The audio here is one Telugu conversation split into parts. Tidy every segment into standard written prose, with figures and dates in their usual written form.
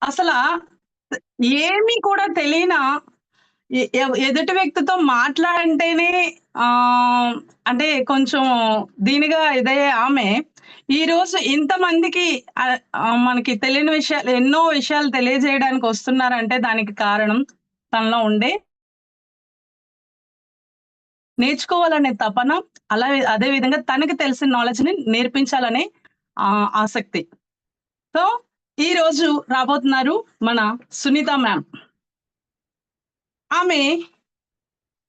అసలా ఏమి కూడా తెలియనా ఎదుటి వ్యక్తితో మాట్లాడంటేనే అంటే కొంచెం దీనిగా ఇదయ్యే ఆమె, ఈరోజు ఇంతమందికి మనకి తెలియని విషయాలు ఎన్నో విషయాలు తెలియజేయడానికి వస్తున్నారంటే దానికి కారణం తనలో ఉండే నేర్చుకోవాలనే తపన, అదే విధంగా తనకి తెలిసిన నాలెడ్జ్‌ని నేర్పించాలనే ఆసక్తి. సో, ఈరోజు రాబోతున్నారు మన సునీత మ్యామ్. ఆమె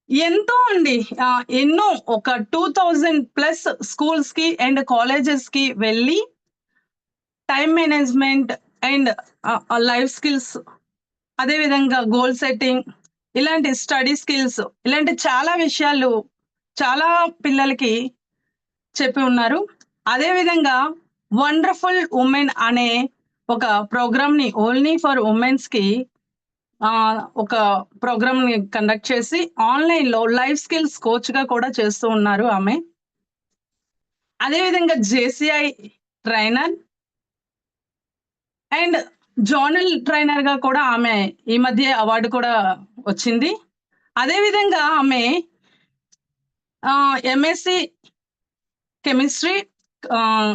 ఎంతో అండి ఎన్నో ఒక 2000+ స్కూల్స్‌కి అండ్ కాలేజెస్‌కి వెళ్ళి time management and life skills, అదే విధంగా గోల్ సెట్టింగ్, ఇలాంటి స్టడీ స్కిల్స్, ఇలాంటి చాలా విషయాలు చాలా పిల్లలకి చెప్పి ఉన్నారు. అదే విధంగా వండర్‌ఫుల్ వుమెన్ అనే ఒక ప్రోగ్రామ్‌ని ఓన్లీ ఫర్ వుమెన్స్‌కి ఒక ప్రోగ్రామ్‌ని కండక్ట్ చేసి ఆన్‌లైన్‌లో లైఫ్ స్కిల్స్ కోచ్‌గా కూడా చేస్తూ ఉన్నారు ఆమె. అదే విధంగా జేసీఐ ట్రైనర్ అండ్ జోనల్ ట్రైనర్‌గా కూడా ఆమె ఈ మధ్య అవార్డు కూడా వచ్చింది. అదే విధంగా ఆమె MSc chemistry ah,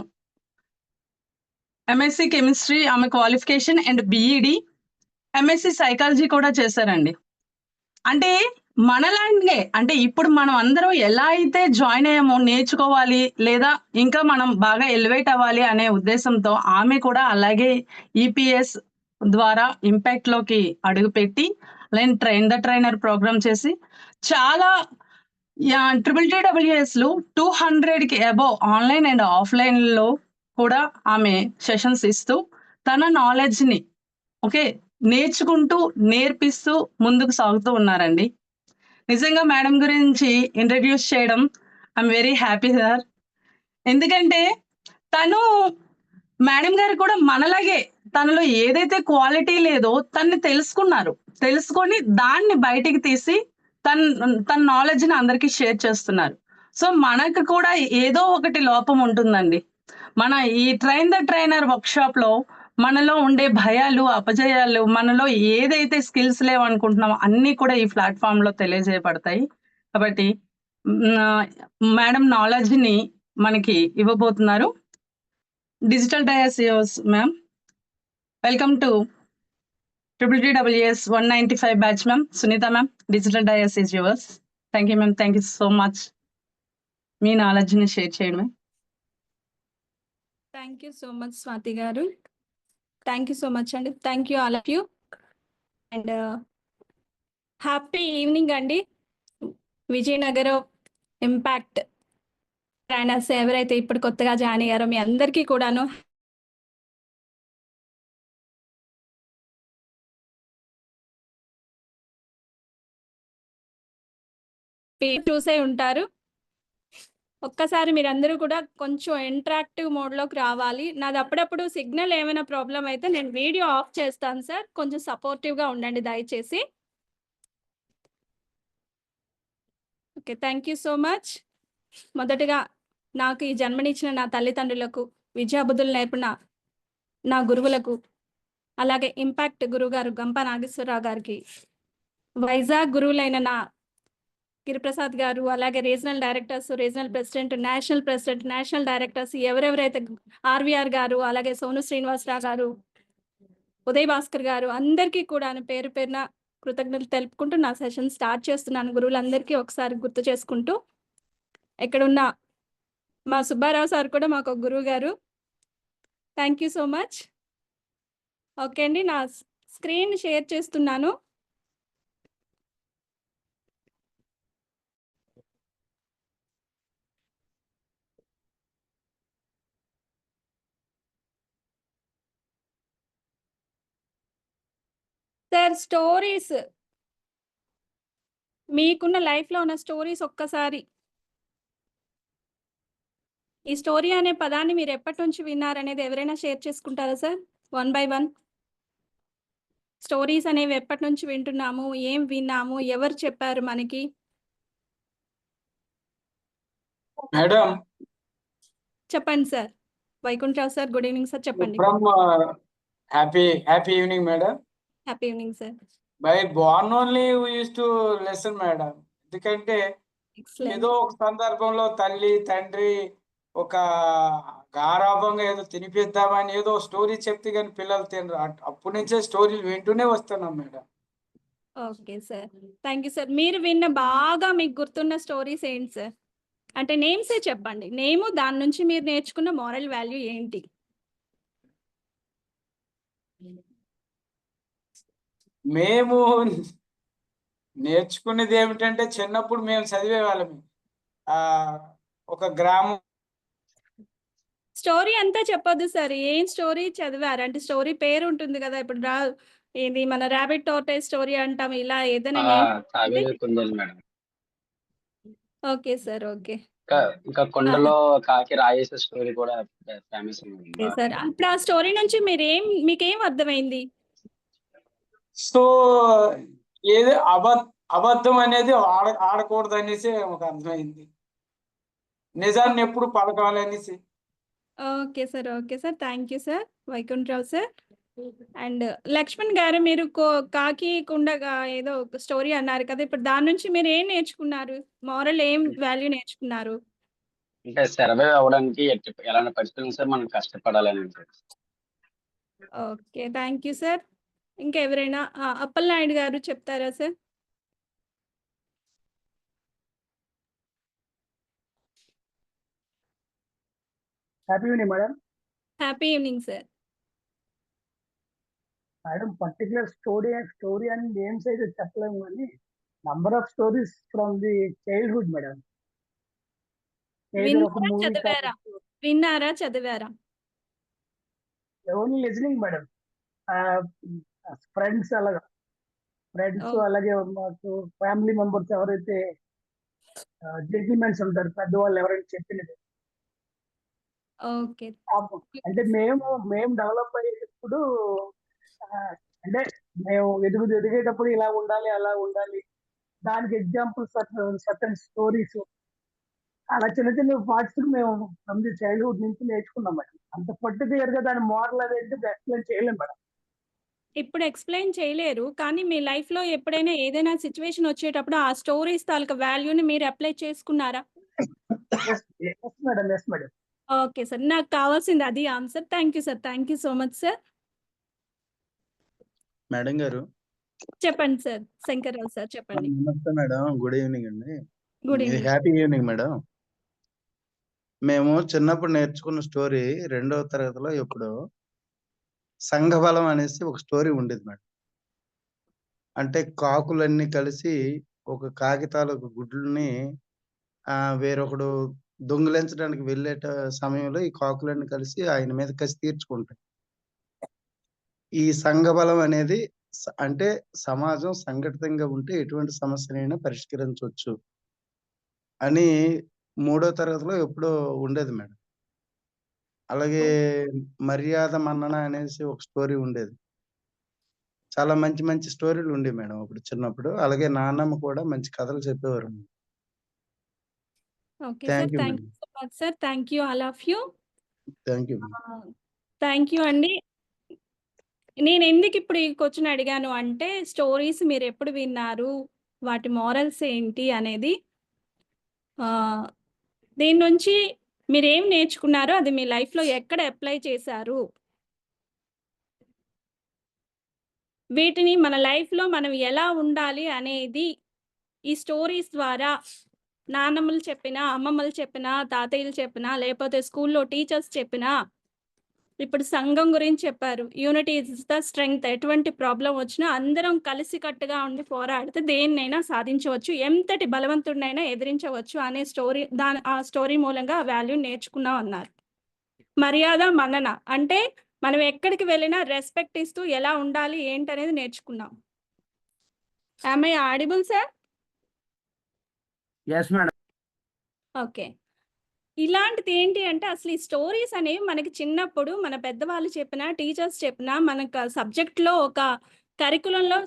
MSc chemistry ఆమె qualification and BEd, MSc psychology కూడా చేశారండి. అంటే మనలాంటిదే అంటే ఇప్పుడు మనం అందరం ఎలా అయితే జాయిన్ అయ్యామో నేర్చుకోవాలి, లేదా ఇంకా మనం బాగా ఎలివేట్ అవ్వాలి అనే ఉద్దేశంతో ఆమె కూడా అలాగే ఈపీఎస్ ద్వారా ఇంపాక్ట్‌లోకి అడుగుపెట్టి, అలానే ట్రైన్ ద ట్రైనర్ ప్రోగ్రామ్ చేసి చాలా ట్రిపుల్ టీడబ్ల్యూఎస్‌లు 200కి అబోవ్ ఆన్‌లైన్ అండ్ ఆఫ్‌లైన్‌లో కూడా ఆమె సెషన్స్ ఇస్తూ తన నాలెడ్జ్‌ని ఓకే. నేర్చుకుంటూ, నేర్పిస్తూ ముందుకు సాగుతూ ఉన్నారండి. నిజంగా మేడం గురించి ఇంట్రొడ్యూస్ చేయడం ఐయామ్ వెరీ హ్యాపీ సార్. ఎందుకంటే తను మేడం గారు కూడా మనలాగే తనలో ఏదైతే క్వాలిటీ లేదో తనని తెలుసుకున్నారు. తెలుసుకొని దాన్ని బయటికి తీసి తన నాలెడ్జ్‌ని అందరికి షేర్ చేస్తున్నారు. సో, మనకు కూడా ఏదో ఒకటి లోపం ఉంటుందండి. మన ఈ ట్రైన్ ద ట్రైనర్ వర్క్‌షాప్‌లో మనలో ఉండే భయాలు, అపజయాలు, మనలో ఏదైతే స్కిల్స్ లేవనుకుంటున్నామో అన్నీ కూడా ఈ ప్లాట్‌ఫార్మ్‌లో తెలియజేయబడతాయి. కాబట్టి ఆహ్, మేడం నాలెడ్జ్‌ని మనకి ఇవ్వబోతున్నారు. Digital dais yours ma'am. Welcome to TTWS 195 batch ma'am. Sunitha ma'am. Digital dais is yours. Thank you ma'am. Thank you so much. మీ నాలెడ్జ్‌ని షేర్ చేయడమే. Thank you so much Swathi గారు. థ్యాంక్ యూ సో మచ్ అండి. Thank you all of you. And happy evening అండి. విజయనగరం ఇంపాక్ట్ ట్రైనర్స్ ఎవరైతే ఇప్పుడు కొత్తగా జాయిన్ అయ్యారో మీ అందరికీ కూడాను చూసే ఉంటారు. ఒక్కసారి మీరందరూ కూడా కొంచెం ఇంటరాక్టివ్ మోడ్లోకి రావాలి. నాది అప్పుడప్పుడు సిగ్నల్ ఏమైనా ప్రాబ్లం అయితే నేను వీడియో ఆఫ్ చేస్తాను సార్. కొంచెం సపోర్టివ్గా ఉండండి దయచేసి. Okay, thank you so much. మొదటగా నాకు ఈ జన్మనిచ్చిన నా తల్లిదండ్రులకు, విద్యాబుద్ధులు నేర్పిన నా గురువులకు, అలాగే ఇంపాక్ట్ గురువుగారు గంప నాగేశ్వరరావు గారికి, వైజాగ్ గురువులైన నా గిరిప్రసాద్ గారు, అలాగే regional directors, regional president, national directors ఎవరెవరైతే ఆర్వీఆర్ గారు, అలాగే సోను శ్రీనివాసరావు గారు, ఉదయ్ భాస్కర్ గారు, అందరికీ కూడా పేరు పేరున కృతజ్ఞతలు తెలుపుకుంటూ నా సెషన్ స్టార్ట్ చేస్తున్నాను. గురువులందరికీ ఒకసారి గుర్తు చేసుకుంటూ, ఇక్కడున్న మా సుబ్బారావు సార్ కూడా మాకు ఒక గురువు గారు. Thank you so much. Okay అండి, నా స్క్రీన్ షేర్ చేస్తున్నాను. సార్ స్టోరీస్, మీకున్న లైఫ్లో ఉన్న స్టోరీస్ ఒక్కసారి, ఈ స్టోరీ అనే పదాన్ని మీరు ఎప్పటి నుంచి విన్నారనేది ఎవరైనా షేర్ చేసుకుంటారా సార్? 1 by 1. స్టోరీస్ అనేవి ఎప్పటి నుంచి వింటున్నాము, ఏం విన్నాము, ఎవరు చెప్పారు మనకి? మేడం చెప్పండి sir. Vaikuntharao sir, good evening sir, చెప్పండి. From Happy evening, madam. Happy evening sir. By born only we used to listen, madam. ఎందుకంటే ఎక్సలెంట్. ఏదో ఒక సందర్భంలో తల్లి తండ్రి ఒక గారాభంగా ఏదో తినిపిద్దామని ఏదో స్టోరీ చెప్తే కానీ పిల్లలు తినరు. అప్పటి నుంచే స్టోరీలు వింటూనే వస్తున్నాం madam. Okay sir. Thank you sir. మీరు విన్న బాగా మీకు గుర్తున్న స్టోరీస్ ఏంటి సార్? అంటే నేమ్సే చెప్పండి. నేము దాని నుంచి మీరు నేర్చుకున్న మోరల్ వాల్యూ ఏంటి? మేము నేర్చుకునేది ఏమిటంటే చిన్నప్పుడు మేము చదివే వాళ్ళమి. ఒక గ్రామం స్టోరీ అంతా చెప్పొద్దు సార్. ఏం స్టోరీ చదివారు? అంటే స్టోరీ పేరు ఉంటుంది కదా! ఇప్పుడు ఇది మన రాబిట్ టోర్టాయిస్ స్టోరీ అంటాం. ఇలా ఏదైనా నేమ్ తాబేలు కుందేలు మేడం. Okay sir. ఓకే. ఇంకా కొండలో కాకి రాయేసే స్టోరీ కూడా ఫేమస్ ఓకే సార్. ఇప్పుడు ఆ స్టోరీ నుంచి మీకేం అర్థమైంది? సో ఏది అబద్ధం అనేది ఆడకూడదు అనేసి ఒక అర్థమైంది. నిజాన్ని ఎప్పుడు పలకాలి అనేసి. Okay sir. Okay sir. Thank you sir. Vaikuntharao sir. And Lakshman గారు, మీరు కాకి కుండగా ఏదో ఒక స్టోరీ అన్నారు కదా! ఇప్పుడు దాని నుంచి మీరు ఏం నేర్చుకున్నారు? మోరల్ ఏం వాల్యూ నేర్చుకున్నారు? అంటే సర్వైవ్ అవ్వడానికి ఎలాంటి పరిస్థితులు సార్ మనం కష్టపడాలని ఉంటుంది. ఓకే. Thank you sir. ఇంకా ఎవరైనా అప్పలనాయుడు గారు చెప్తారా sir? Happy evening madam. Happy evening sir. Madam particular story అని నేమ్స్ అయితే చెప్పలేము కానీ number of stories from the childhood madam. విన్నారా చదివారా? Only listening madam. ఫ్రెండ్స్ అలాగే మాకు ఫ్యామిలీ మెంబర్స్ ఎవరైతే జెంటిల్మెన్స్ ఉంటారు పెద్దవాళ్ళు ఎవరైనా చెప్పినది. ఓకే. అంటే మేము డెవలప్ అయ్యేటప్పుడు అంటే మేము ఎదిగేటప్పుడు ఇలా ఉండాలి అలా ఉండాలి, దానికి ఎగ్జాంపుల్ సర్టన్ స్టోరీస్ అలా చిన్న చిన్న పార్ట్స్ మేము ఫ్రమ్ ది చైల్డ్హుడ్ నుంచి నేర్చుకున్నాం మేడం. అంత పర్టికులర్ గా దాని మోరల్ అనేది ఎక్స్ప్లెయిన్ చేయలేం మేడం. ఇప్పుడు ఎక్స్ప్లెయిన్ చేయలేరు, కానీ మీ లైఫ్ లో ఎప్పుడైనా ఏదైనా సిచ్యువేషన్ వచ్చేటప్పుడు ఆ స్టోరీస్ తాలూకా వాల్యూని మీరు అప్లై చేసుకున్నారా? Madam. Yes madam. Okay sir. నాకు కావాల్సింది అది answer. Thank you sir. Thank you so much sir. Madam గారు చెప్పండి సార్. శంకర్రావు సార్ చెప్పండి. నమస్తే మేడం. గుడ్ ఈవినింగ్ అండి. Good evening. Happy evening madam. మేము చిన్నప్పుడు నేర్చుకున్న స్టోరీ 2వ తరగతిలో ఎప్పుడో సంఘబలం అనేసి ఒక స్టోరీ ఉండేది మేడం. అంటే కాకులన్నీ కలిసి ఒక కాగితాలకు గుడ్లని వేరొకడు దొంగిలించడానికి వెళ్ళేట సమయంలో ఈ కాకులన్నీ కలిసి ఆయన మీద కసి తీర్చుకుంటాయి. ఈ సంఘబలం అనేది అంటే సమాజం సంఘటితంగా ఉంటే ఎటువంటి సమస్యనైనా పరిష్కరించవచ్చు అని 3వ తరగతిలో ఎప్పుడో ఉండేది మేడం. అలాగే మర్యాద మన్నన అనేసి ఒక స్టోరీ ఉండేది. చాలా మంచి మంచి స్టోరీలు ఉండేవి మేడం అప్పుడు చిన్నప్పుడు. అలాగే నాన్నమ్మ కూడా మంచి కథలు చెప్పేవారు. Okay sir. Thank you so much sir. Thank you all of you. Thank you. Thank you అండి. నేను ఎందుకు ఇప్పుడు ఈ క్వశ్చన్ అడిగాను అంటే, స్టోరీస్ మీరు ఎప్పుడు విన్నారు, వాటి మోరల్స్ ఏంటి అనేది, దీని నుంచి మీరేం నేర్చుకున్నారో అది మీ లైఫ్లో ఎక్కడ అప్లై చేశారు, వీటిని మన లైఫ్లో మనం ఎలా ఉండాలి అనేది ఈ స్టోరీస్ ద్వారా నాన్నమ్మలు చెప్పినా, అమ్మమ్మలు చెప్పినా, తాతయ్యలు చెప్పినా, లేకపోతే స్కూల్లో టీచర్స్ చెప్పినా, ఇప్పుడు సంఘం గురించి చెప్పారు. Unity is the strength. ఎటువంటి ప్రాబ్లం వచ్చినా అందరం కలిసికట్టుగా ఉండి పోరాడితే దేన్నైనా సాధించవచ్చు, ఎంతటి బలవంతుడినైనా ఎదిరించవచ్చు అనే ఆ స్టోరీ మూలంగా ఆ వాల్యూ నేర్చుకున్నాం అన్నారు. మర్యాద మన్నన అంటే మనం ఎక్కడికి వెళ్ళినా రెస్పెక్ట్ ఇస్తూ ఎలా ఉండాలి ఏంటనేది నేర్చుకున్నాం. Am I audible sir? Yes madam. Okay. ఇలాంటిది ఏంటి అంటే అసలు ఈ స్టోరీస్ అనేవి మనకి చిన్నప్పుడు మన పెద్దవాళ్ళు చెప్పినా, టీచర్స్ చెప్పినా, మనకు సబ్జెక్ట్లో ఒక కరికులంలో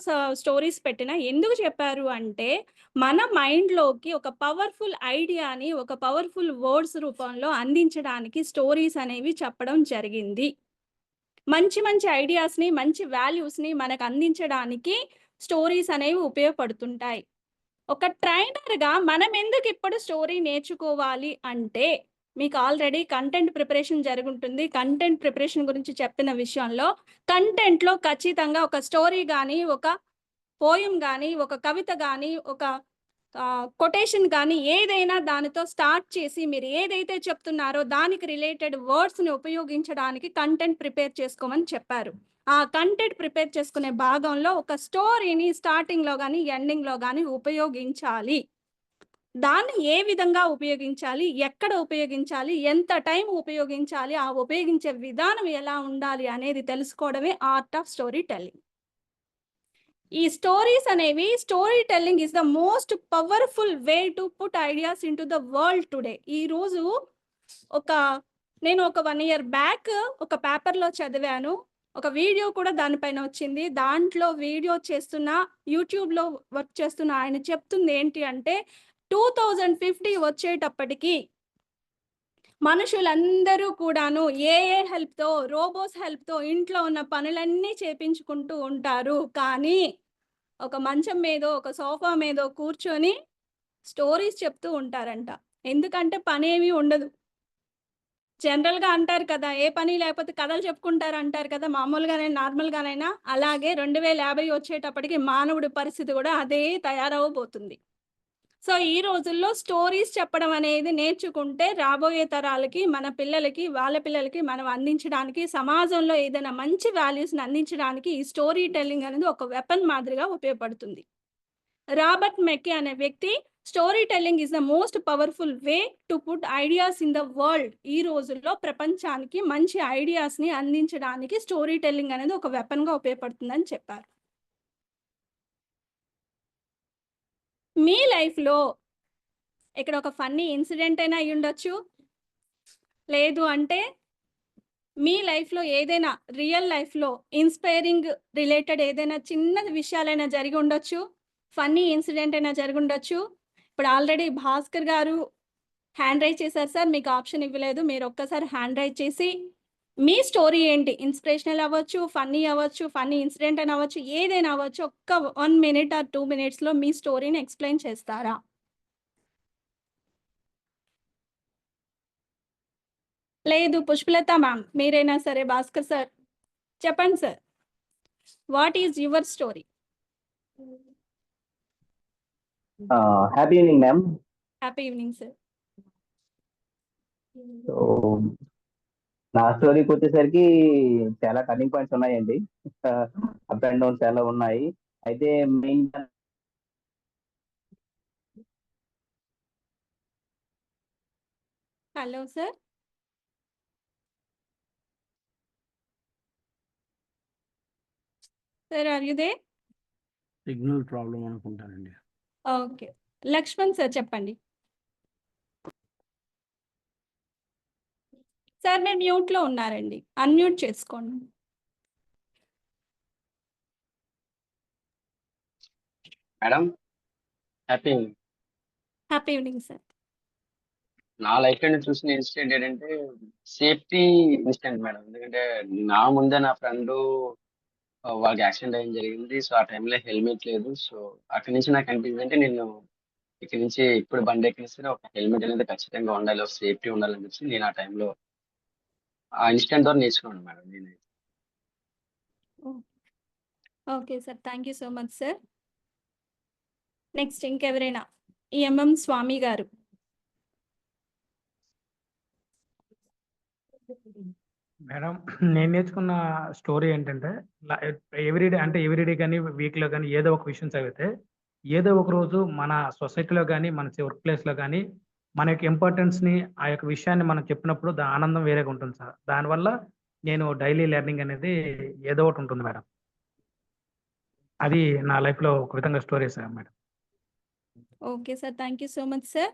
స్టోరీస్ పెట్టినా ఎందుకు చెప్పారు అంటే మన మైండ్లోకి ఒక పవర్ఫుల్ ఐడియాని ఒక పవర్ఫుల్ వర్డ్స్ రూపంలో అందించడానికి స్టోరీస్ అనేవి చెప్పడం జరిగింది. మంచి మంచి ఐడియాస్ని, మంచి వాల్యూస్ని మనకు అందించడానికి స్టోరీస్ అనేవి ఉపయోగపడుతుంటాయి. ఒక ట్రైనర్గా మనం ఎందుకు ఇప్పుడు స్టోరీ నేర్చుకోవాలి అంటే, మీకు ఆల్రెడీ కంటెంట్ ప్రిపరేషన్ జరుగుంటుంది. కంటెంట్ ప్రిపరేషన్ గురించి చెప్పిన విషయంలో కంటెంట్లో ఖచ్చితంగా ఒక స్టోరీ కానీ, ఒక పోయం కానీ, ఒక కవిత కానీ, ఒక కొటేషన్ కానీ ఏదైనా దానితో స్టార్ట్ చేసి మీరు ఏదైతే చెప్తున్నారో దానికి రిలేటెడ్ వర్డ్స్ని ఉపయోగించడానికి కంటెంట్ ప్రిపేర్ చేసుకోమని చెప్పారు. ఆ కంటెంట్ ప్రిపేర్ చేసుకునే భాగంలో ఒక స్టోరీని స్టార్టింగ్లో కానీ ఎండింగ్లో కానీ ఉపయోగించాలి. దాన్ని ఏ విధంగా ఉపయోగించాలి, ఎక్కడ ఉపయోగించాలి, ఎంత టైం ఉపయోగించాలి, ఆ ఉపయోగించే విధానం ఎలా ఉండాలి అనేది తెలుసుకోవడమే ఆర్ట్ ఆఫ్ స్టోరీ టెల్లింగ్. ఈ స్టోరీస్ అనేవి story telling is the most powerful way to put ideas in to the world today. ఈరోజు నేను ఒక 1 year బ్యాక్ ఒక పేపర్లో చదివాను, ఒక వీడియో కూడా దానిపైన వచ్చింది. దాంట్లో వీడియో చేస్తున్న, యూట్యూబ్లో వర్క్ చేస్తున్న ఆయన చెప్తుంది ఏంటి అంటే 2050 వచ్చేటప్పటికి మనుషులందరూ కూడాను ఏఏ హెల్ప్తో, రోబోస్ హెల్ప్తో ఇంట్లో ఉన్న పనులన్నీ చేపించుకుంటూ ఉంటారు. కానీ ఒక మంచం మీదో, ఒక సోఫా మీదో కూర్చొని స్టోరీస్ చెప్తూ ఉంటారంట. ఎందుకంటే పనేమీ ఉండదు. జనరల్గా అంటారు కదా, ఏ పని లేకపోతే కథలు చెప్పుకుంటారు అంటారు కదా, మామూలుగానే నార్మల్గానైనా. అలాగే 2050 వచ్చేటప్పటికి మానవుడి పరిస్థితి కూడా అదే తయారవబోతుంది. సో ఈ రోజుల్లో స్టోరీస్ చెప్పడం అనేది నేర్చుకుంటే రాబోయే తరాలకి, మన పిల్లలకి, వాళ్ళ పిల్లలకి మనం అందించడానికి, సమాజంలో ఏదైనా మంచి వాల్యూస్ని అందించడానికి ఈ స్టోరీ టెల్లింగ్ అనేది ఒక వెపన్ మాదిరిగా ఉపయోగపడుతుంది. రాబర్ట్ మెక్కీ అనే వ్యక్తి story telling is the most powerful way to put ideas in the world. ఈ రోజుల్లో ప్రపంచానికి మంచి ఐడియాస్ని అందించడానికి స్టోరీ టెల్లింగ్ అనేది ఒక వెపన్గా ఉపయోగపడుతుందని చెప్పారు. మీ లైఫ్లో ఇక్కడ ఒక ఫన్నీ ఇన్సిడెంట్ అయినా అయి ఉండొచ్చు, లేదు అంటే మీ లైఫ్లో ఏదైనా రియల్ లైఫ్లో ఇన్స్పైరింగ్ రిలేటెడ్ ఏదైనా చిన్న విషయాలైనా జరిగి ఉండొచ్చు, ఫన్నీ ఇన్సిడెంట్ అయినా జరిగి ఉండొచ్చు. ఇప్పుడు ఆల్రెడీ భాస్కర్ గారు హ్యాండ్ రైజ్ చేశారు సార్, మీకు ఆప్షన్ ఇవ్వలేదు. మీరు ఒక్కసారి హ్యాండ్ రైజ్ చేసి మీ స్టోరీ ఏంటి, ఇన్స్పిరేషనల్ అవ్వచ్చు, ఫన్నీ అవ్వచ్చు, ఫన్నీ ఇన్సిడెంట్ అని అవ్వచ్చు, ఏదైనా అవ్వచ్చు, ఒక్క 1 minute or 2 minutesలో మీ స్టోరీని ఎక్స్ప్లెయిన్ చేస్తారా? లేదు పుష్పలత మ్యామ్, మీరైనా సరే. భాస్కర్ సార్ చెప్పండి sir, what is your story? Happy evening ma'am. Happy evening sir. So నా స్టోరీకి వచ్చేసరికి చాలా టర్నింగ్ పాయింట్స్ ఉన్నాయండి. అప్ అండ్ డౌన్ చాలా ఉన్నాయి. అయితే main hello sir. Sir are you there? Signal problem అనుకుంటానండి. ఓకే, లక్ష్మణ్ సార్ చెప్పండి. సార్ మీరు మ్యూట్లో ఉన్నారండి, అన్మ్యూట్ చేసుకోండి. Madam happy. Happy evening sir. నా లైఫ్ లో నేను చూసిన ఇన్సిడెంట్ ఏంటంటే సేఫ్టీ ఇన్సిడెంట్ మేడం. ఎందుకంటే నా ముందే నా ఫ్రెండ్ వాళ్ళకి యాక్సిడెంట్ అయ్యడం జరిగింది. సో ఆ టైంలో హెల్మెట్ లేదు. సో అక్కడి నుంచి నాకు అనిపించింది అంటే నేను ఇక్కడ నుంచి ఇప్పుడు బండి ఎక్కిన సరే ఒక హెల్మెట్ అనేది ఖచ్చితంగా ఉండాలి, ఒక సేఫ్టీ ఉండాలని చెప్పి నేను ఆ టైంలో ఆ ఇన్సిడెంట్ ద్వారా నేర్చుకున్నాను మేడం నేను. Okay sir, thank you so much sir. Next ఇంకెవరైనా? ఎంఎం స్వామి గారు. మేడం నేను నేర్చుకున్న స్టోరీ ఏంటంటే ఎవ్రీడే అంటే ఎవ్రీడే కానీ వీక్లో కానీ ఏదో ఒక విషయం చదివితే ఏదో ఒక రోజు మన సొసైటీలో కానీ మన వర్క్ ప్లేస్లో కానీ మన యొక్క ఇంపార్టెన్స్ని ఆ యొక్క విషయాన్ని మనం చెప్పినప్పుడు ఆనందం వేరేగా ఉంటుంది సార్. దానివల్ల నేను డైలీ లెర్నింగ్ అనేది ఏదో ఒకటి ఉంటుంది మేడం. అది నా లైఫ్లో ఒక విధంగా story sir madam. Okay sir, thank you so much sir.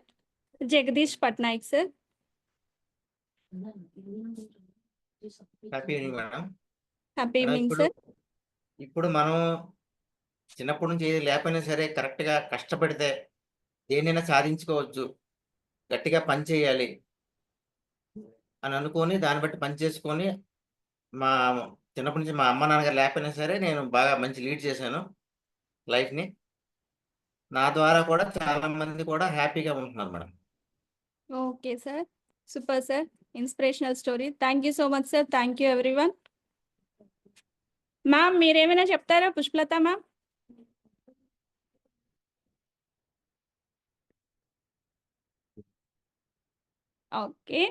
Jagadish Patnaik sir. Happy evening madam. Happy evening sir. ఇప్పుడు మనం చిన్నప్పటి నుంచి ఏది లేకపోయినా సరే కరెక్ట్గా కష్టపడితే దేన్నైనా సాధించుకోవచ్చు, గట్టిగా పని చేయాలి అని అనుకొని దాన్ని బట్టి పని చేసుకొని మా చిన్నప్పటి నుంచి మా అమ్మ నాన్నగారు లేకపోయినా సరే నేను బాగా మంచి లీడ్ చేశాను లైఫ్ని. నా ద్వారా కూడా చాలా మంది కూడా హ్యాపీగా ఉంటున్నారు madam. Okay sir, super sir, inspirational story. Thank you so much sir. Thank you everyone. Ma'am మీరేమైనా చెప్తారా? పుష్పలత మ్యామ్. ఓకే,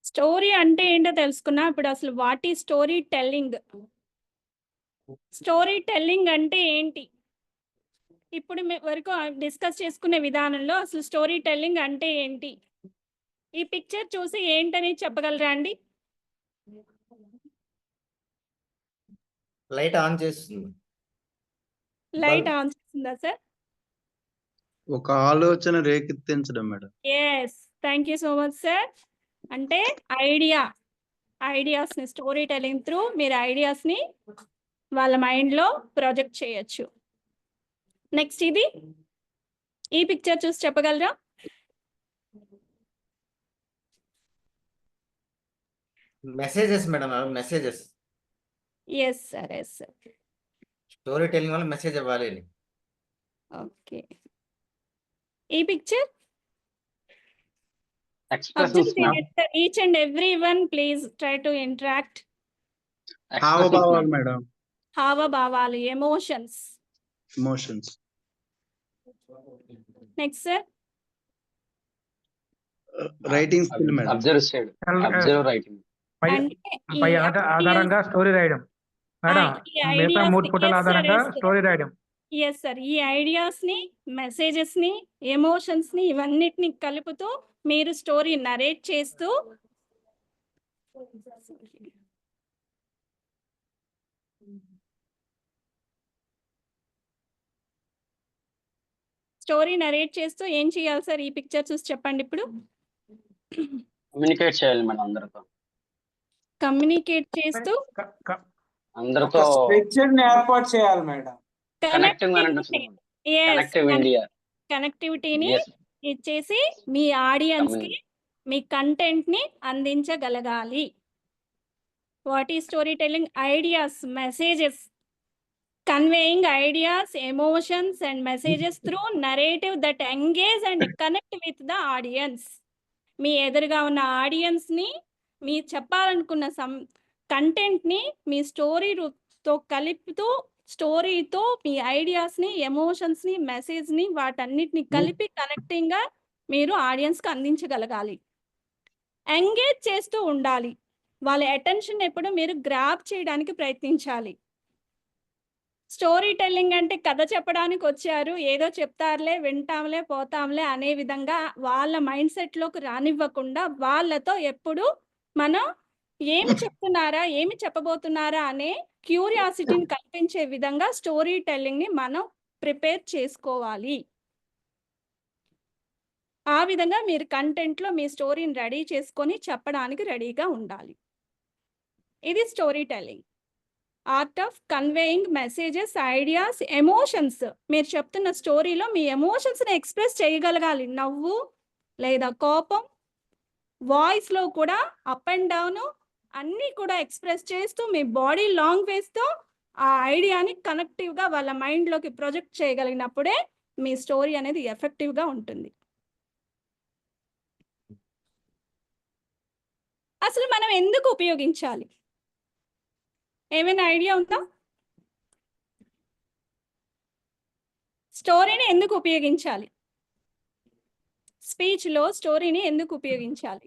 స్టోరీ అంటే ఏంటో తెలుసుకున్నా. ఇప్పుడు అసలు what is story telling? Story telling అంటే ఏంటి? ఇప్పుడు వరకు డిస్కస్ చేసుకునే విధానంలో అసలు స్టోరీ టెల్లింగ్ అంటే ఏంటి? ఈ పిక్చర్ చూసి ఏంటని చెప్పగలరా అండి? లైట్ ఆన్ చేస్తుంది. లైట్ ఆన్ చేస్తుందా సార్? ఒక ఆలోచన రేకెత్తించడం madam. Yes, thank you so much sir. అంటే ఐడియాస్ని స్టోరీ టెల్లింగ్ త్రూ మీరు ఐడియాస్ని వాళ్ళ మైండ్లో ప్రొజెక్ట్ చేయొచ్చు. నెక్స్ట్ ఇది, ఈ పిక్చర్ చూసి చెప్పగలరా? Messages madam, messages. Yes sir, yes sir. Story telling వల్ల మెసేజ్ ఇవ్వాలి అని. ఓకే, ఈ picture expressions ma'am. each and everyone please try to interact. హావభావాలు మేడం. హావభావాలు, emotions. Emotions. Next sir, writing skill madam. Observe writing. పై ఆధారంగా స్టోరీ రాయడం మేడం. మిగతా 3 పుటల ఆధారంగా స్టోరీ రాయడం. ఎస్ సార్, ఈ ఐడియాస్ ని, మెసేజెస్ ని, ఎమోషన్స్ ని ఇవన్నిటిని కలుపుతూ మీరు స్టోరీ నరేట్ చేస్తూ ఏం చేయాలి సార్? ఈ పిక్చర్ చూసి చెప్పండి. ఇప్పుడు కమ్యూనికేట్ చేయాలి మేడం అందరితో. కమ్యూనికేట్ చేస్తూ అందరితో స్ట్రక్చర్ని ఏర్పాటు చేయాలి మేడం. కనెక్టివిటీని ఇచ్చేసి మీ ఆడియన్స్ కి మీ కంటెంట్ ని అందించగలగాలి. What is story telling? Ideas, messages, conveying ideas, emotions and messages through narrative that engage and connect with the audience. మీ ఎదురుగా ఉన్న ఆడియన్స్ ని మీ చెప్పాలనుకున్న కంటెంట్ ని మీ స్టోరీతో కలుపుతూ, స్టోరీతో మీ ఐడియాస్ ని, ఎమోషన్స్ ని, మెసేజ్ ని వాటన్నిటిని కలిపి కనెక్టింగ్ గా మీరు ఆడియన్స్ కి అందించగలగాలి. ఎంగేజ్ చేస్తూ ఉండాలి. వాళ్ళ అటెన్షన్ ఎప్పుడు మీరు గ్రాబ్ చేయడానికి ప్రయత్నించాలి. స్టోరీ టెల్లింగ్ అంటే కథ చెప్పడానికి వచ్చారు, ఏదో చెప్తారులే, వింటాంలే, పోతాంలే అనే విధంగా వాళ్ళ మైండ్ సెట్ లోకి రానివ్వకుండా వాళ్ళతో ఎప్పుడు మనం ఏమి చెప్తున్నారా, ఏమి చెప్పబోతున్నారా అనే క్యూరియాసిటీని కల్పించే విధంగా స్టోరీ టెల్లింగ్ ని మనం ప్రిపేర్ చేసుకోవాలి. ఆ విధంగా మీరు కంటెంట్ లో మీ స్టోరీని రెడీ చేసుకొని చెప్పడానికి రెడీగా ఉండాలి. ఇది story telling. Art of conveying messages, ideas, emotions. మీరు చెప్తున్న స్టోరీలో మీ ఎమోషన్స్ ని ఎక్స్ప్రెస్ చేయగలగాలి. నవ్వు లేదా కోపం, వాయిస్ లో కూడా అప్ అండ్ డౌన్ అన్ని కూడా ఎక్స్ప్రెస్ చేస్తూ మీ బాడీ లాంగ్వేజ్ తో ఆ ఐడియాని కనెక్టివ్ గా వాళ్ళ మైండ్ లోకి ప్రొజెక్ట్ చేయగలిగినప్పుడే మీ స్టోరీ అనేది ఎఫెక్టివ్ గా ఉంటుంది. అసలు మనం ఎందుకు ఉపయోగించాలి? ఏమైనా ఐడియా ఉందా? స్టోరీని ఎందుకు ఉపయోగించాలి? స్పీచ్ లో స్టోరీని ఎందుకు ఉపయోగించాలి?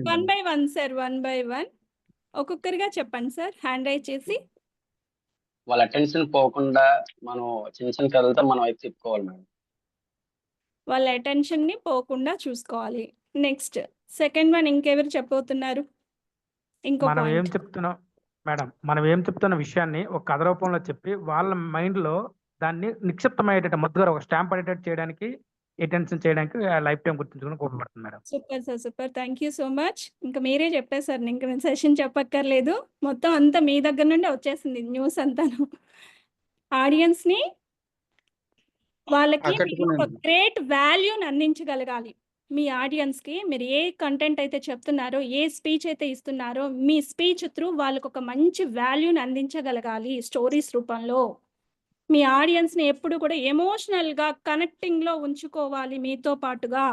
One by one sir, one by one ఒక్కొక్కరిగా చెప్పండి సార్, హ్యాండ్ రైజ్ చేసి. వాళ్ళ అటెన్షన్ పోకుండా మనం చిన్న చిన్న కథలతో మనం వైపు తిప్పుకోవాలి మేడం. వాళ్ళ అటెన్షన్ ని పోకుండా చూసుకోవాలి. నెక్స్ట్ సెకండ్ వన్ ఇంకెవరు చెప్పబోతున్నారు? ఇంకో మనం ఏం చెప్తున్నాం మేడం, మనం ఏం చెప్తున్న విషయాన్ని ఒక కథ రూపంలో చెప్పి వాళ్ళ మైండ్ లో దాన్ని నిక్షిప్తమయ్యేటట్టు ముద్దుగా ఒక స్టాంప్ పడేటట్టు చేయడానికి అటెన్షన్ చేయడానికి లైఫ్ టైం గుర్తుంచుకొని ఉపయోగపడుతుంది madam. Super sir, super. Thank you so much. ఇంకా మీరే చెప్పేశారు. ఇంక నేను సెషన్ చెప్పక్కర్లేదు. మొత్తం అంతా మీ దగ్గర నుండే వచ్చేసింది న్యూస్ అంతాను. ఆడియన్స్‌ని వాళ్ళకి మీరు ఒక ఆకట్టుకున్నాను. గ్రేట్ వాల్యూని అందించగలగాలి. మీ ఆడియన్స్‌కి మీరు ఏ కంటెంట్ అయితే చెప్తున్నారో, ఏ స్పీచ్ అయితే ఇస్తున్నారో, మీ స్పీచ్ త్రూ వాళ్ళకొక మంచి వాల్యూని అందించగలగాలి స్టోరీస్ రూపంలో. మీ ఆడియన్స్‌ని ఎప్పుడు కూడా ఎమోషనల్‌గా కనెక్టింగ్‌లో ఉంచుకోవాలి మీతో పాటుగా.